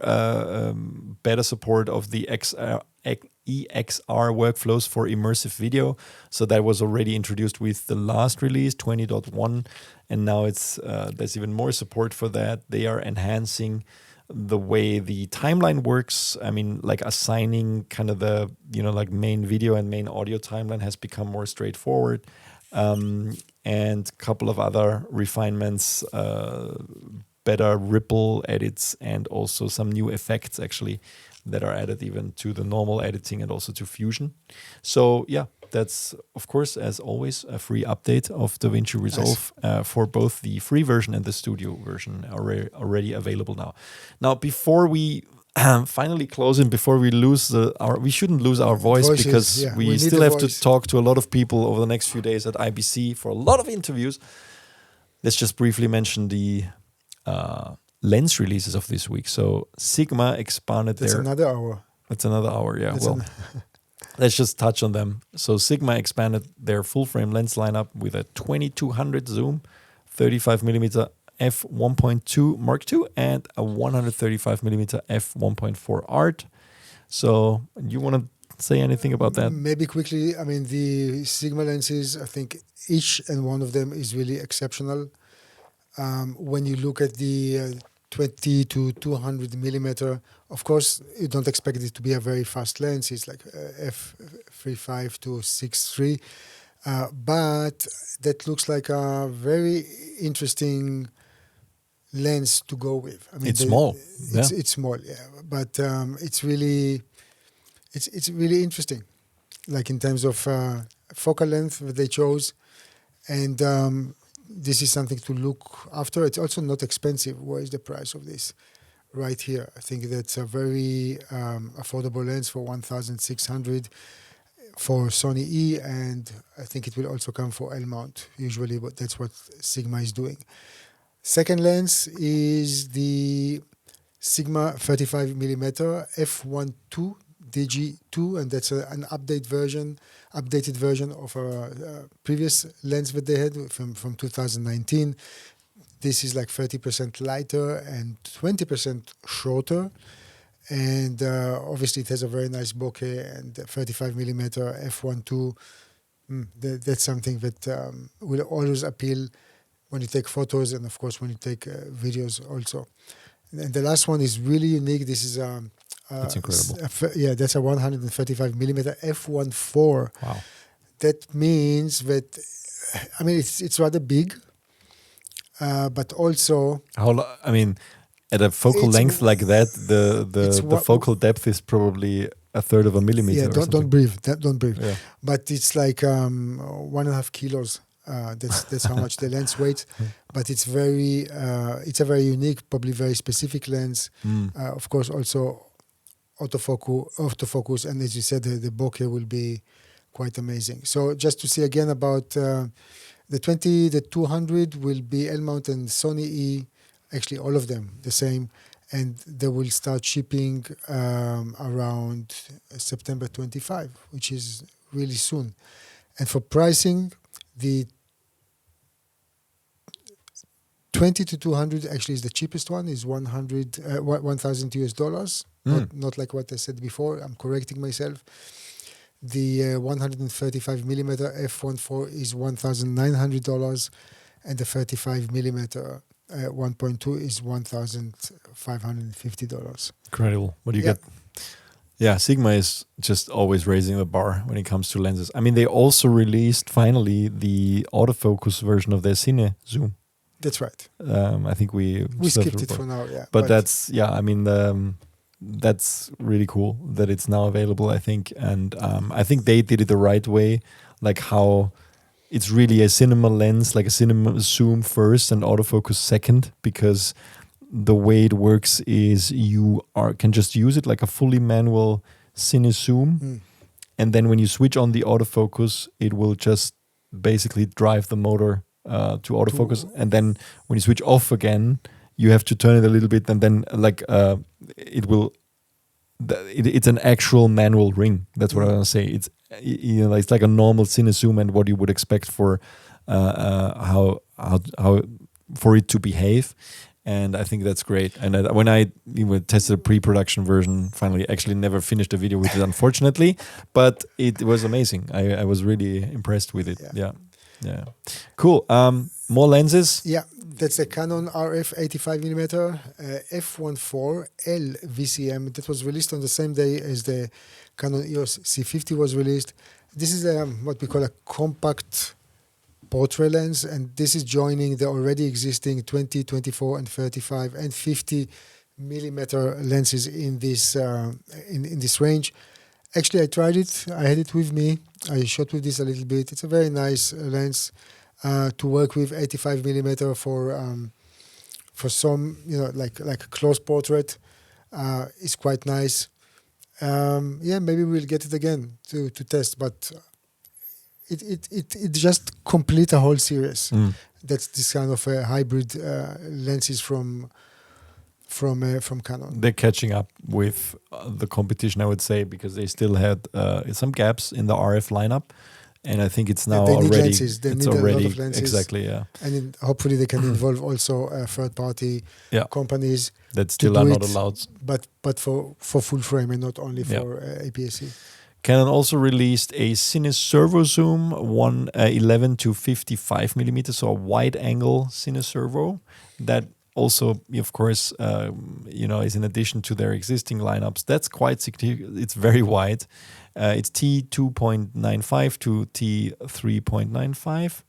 better support of the EXR workflows for immersive video. So that was already introduced with the last release, 20.1. And now there's even more support for that. They are enhancing the way the timeline works. I mean, like assigning kind of the, like main video and main audio timeline has become more straightforward. And a couple of other refinements, better ripple edits, and also some new effects actually that are added even to the normal editing and also to Fusion. So yeah, that's, of course, as always, a free update of DaVinci Resolve for both the free version and the studio version already available now. Now, before we finally close and before we lose we shouldn't lose our voices, because we still have to talk to a lot of people over the next few days at IBC for a lot of interviews. Let's just briefly mention the lens releases of this week. So Sigma expanded That's another hour. That's another hour, yeah. Let's just touch on them. So Sigma expanded their full-frame lens lineup with a 2200 zoom, 35mm f1.2 Mark II, and a 135mm f1.4 Art. So you want to say anything about that? Maybe quickly. I mean, the Sigma lenses, I think each and one of them is really exceptional. When you look at the 20 to 200 millimeter, of course, you don't expect it to be a very fast lens. It's like f3.5 to 6.3. But that looks like a very interesting lens to go with. I mean, it's small. It's small, yeah. But it's really interesting, like in terms of focal length that they chose. And this is something to look after. It's also not expensive. What is the price of this? Right here. I think that's a very affordable lens for 1,600 for Sony E, and I think it will also come for L mount usually, but that's what Sigma is doing. Second lens is the Sigma 35mm f1.2 DG2, and that's an updated version of a previous lens that they had from 2019. This is like 30% lighter and 20% shorter. And obviously it has a very nice bokeh, and 35mm f1.2. That's something that will always appeal when you take photos, and of course when you take videos also. And the last one is really unique. This is that's incredible. That's a 135mm f1.4. Wow. That means that, I mean, it's rather big, but also at a focal length like that, the focal depth is probably a third of a millimeter. Yeah, don't breathe. Don't breathe. Yeah. But it's like 1.5 kilos. That's how much the lens weighs. But it's a very unique, probably very specific lens. Of course, also autofocus, and as you said, the bokeh will be quite amazing. So just to say again about the 200 will be L mount and Sony E. Actually, all of them the same, and they will start shipping around September 25, which is really soon. And for pricing, the 20 to 200 actually is the cheapest one, is $1,000 US. Not like what I said before. I'm correcting myself. The 135 millimeter f1.4 is $1,900, and the 35 millimeter 1.2 is $1,550. Incredible. What do you get? Yeah, Sigma is just always raising the bar when it comes to lenses. I mean, they also released finally the autofocus version of their Cine Zoom. That's right. I think we skipped it for now, yeah. But that's, I mean, that's really cool that it's now available, I think. And I think they did it the right way, like how it's really a cinema lens, like a cinema zoom first and autofocus second, because the way it works is you can just use it like a fully manual cine zoom. And then when you switch on the autofocus, it will just basically drive the motor to autofocus. And then when you switch off again, you have to turn it a little bit, and then like it will. It's an actual manual ring. That's what I want to say. It's it's like a normal cine zoom and what you would expect for how for it to behave. And I think that's great. And when I tested a pre-production version, finally, actually never finished the video with it, unfortunately, but it was amazing. I was really impressed with it. Yeah. Cool. More lenses? Yeah, that's a Canon RF 85mm f1.4 L VCM that was released on the same day as the Canon EOS C50 was released. This is what we call a compact portrait lens, and this is joining the already existing 20, 24, and 35 and 50 millimeter lenses in this in this range. Actually, I tried it. I had it with me. I shot with this a little bit. It's a very nice lens to work with. 85 millimeter for some, like a close portrait is quite nice. Maybe we'll get it again to test, but it just complete a whole series. That's this kind of hybrid lenses from Canon. They're catching up with the competition, I would say, because they still had some gaps in the RF lineup, and I think it's now they need already. Lenses. They need already, a lot of lenses. Exactly, yeah. And hopefully they can involve also third-party companies. That still are not allowed. But for full frame and not only for APS-C. Canon also released a CineServo zoom, 11 to 55 millimeters, so a wide-angle CineServo that also, of course, is in addition to their existing lineups. That's quite significant. It's very wide. It's T2.95 to T3.95.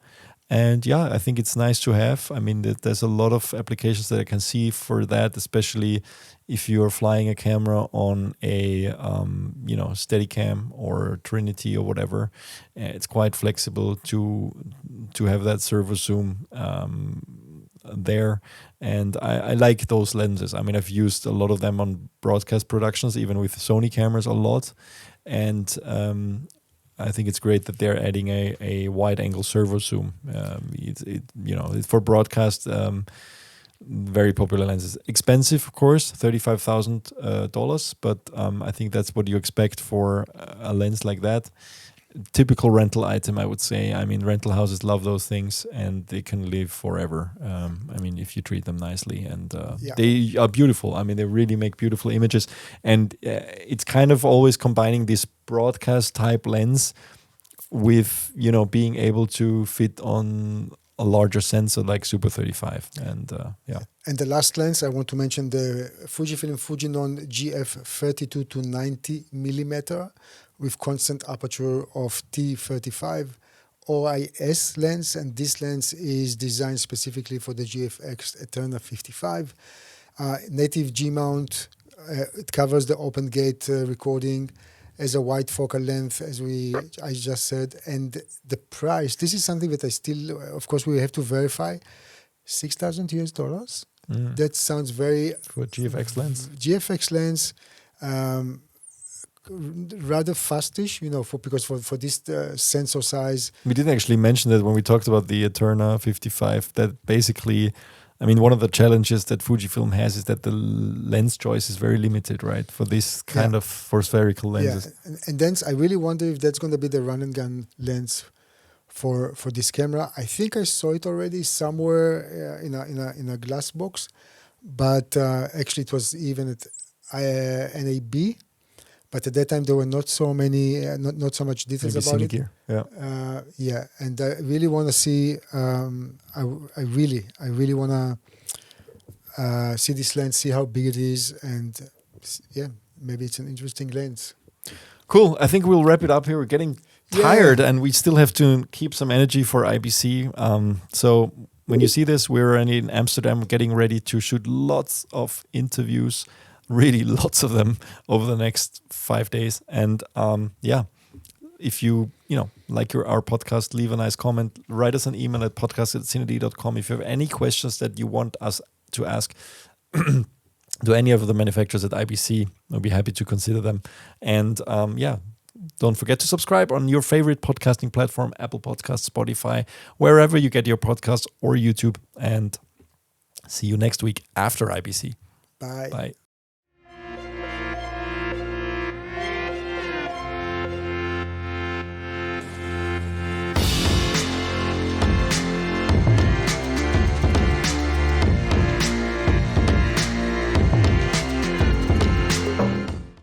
And I think it's nice to have. I mean, there's a lot of applications that I can see for that, especially if you're flying a camera on a Steadicam or Trinity or whatever. It's quite flexible to have that servo zoom there. And I like those lenses. I mean, I've used a lot of them on broadcast productions, even with Sony cameras a lot. And I think it's great that they're adding a wide-angle servo zoom. It's for broadcast, very popular lenses. Expensive, of course, $35,000, but I think that's what you expect for a lens like that. Typical rental item, I would say. I mean, rental houses love those things, and they can live forever. I mean, if you treat them nicely, and they are beautiful. I mean, they really make beautiful images, and it's kind of always combining this broadcast type lens with being able to fit on a larger sensor like Super 35, and And the last lens I want to mention, the FUJIFILM FUJINON GF32 to 90 millimeter with constant aperture of T35 OIS lens, and this lens is designed specifically for the GFX ETERNA 55. Native G mount. It covers the open gate recording as a wide focal length, as I just said, and the price. This is something that I still, of course, we have to verify. $6,000 US. That sounds very for a GFX lens. GFX lens. Rather fastish, because for this sensor size. We didn't actually mention that when we talked about the ETERNA 55, that basically, I mean, one of the challenges that Fujifilm has is that the lens choice is very limited, right? For this kind of for spherical lenses. Yeah, and then I really wonder if that's going to be the run and gun lens for this camera. I think I saw it already somewhere in a glass box, but actually it was even at NAB. But at that time there were not so many, not so much details Maybe about it. Gear. Yeah, and I really want to see. I really want to see this lens, see how big it is, and yeah, maybe it's an interesting lens. Cool. I think we'll wrap it up here. We're getting tired, and we still have to keep some energy for IBC. So when you see this, we're in Amsterdam, getting ready to shoot lots of interviews. Really, lots of them over the next 5 days. And if you like our podcast, leave a nice comment. Write us an email at podcast@CineD.com if you have any questions that you want us to ask to any of the manufacturers at IBC. I'll be happy to consider them. And don't forget to subscribe on your favorite podcasting platform, Apple Podcasts, Spotify, wherever you get your podcasts, or YouTube. And see you next week after IBC. Bye. Bye.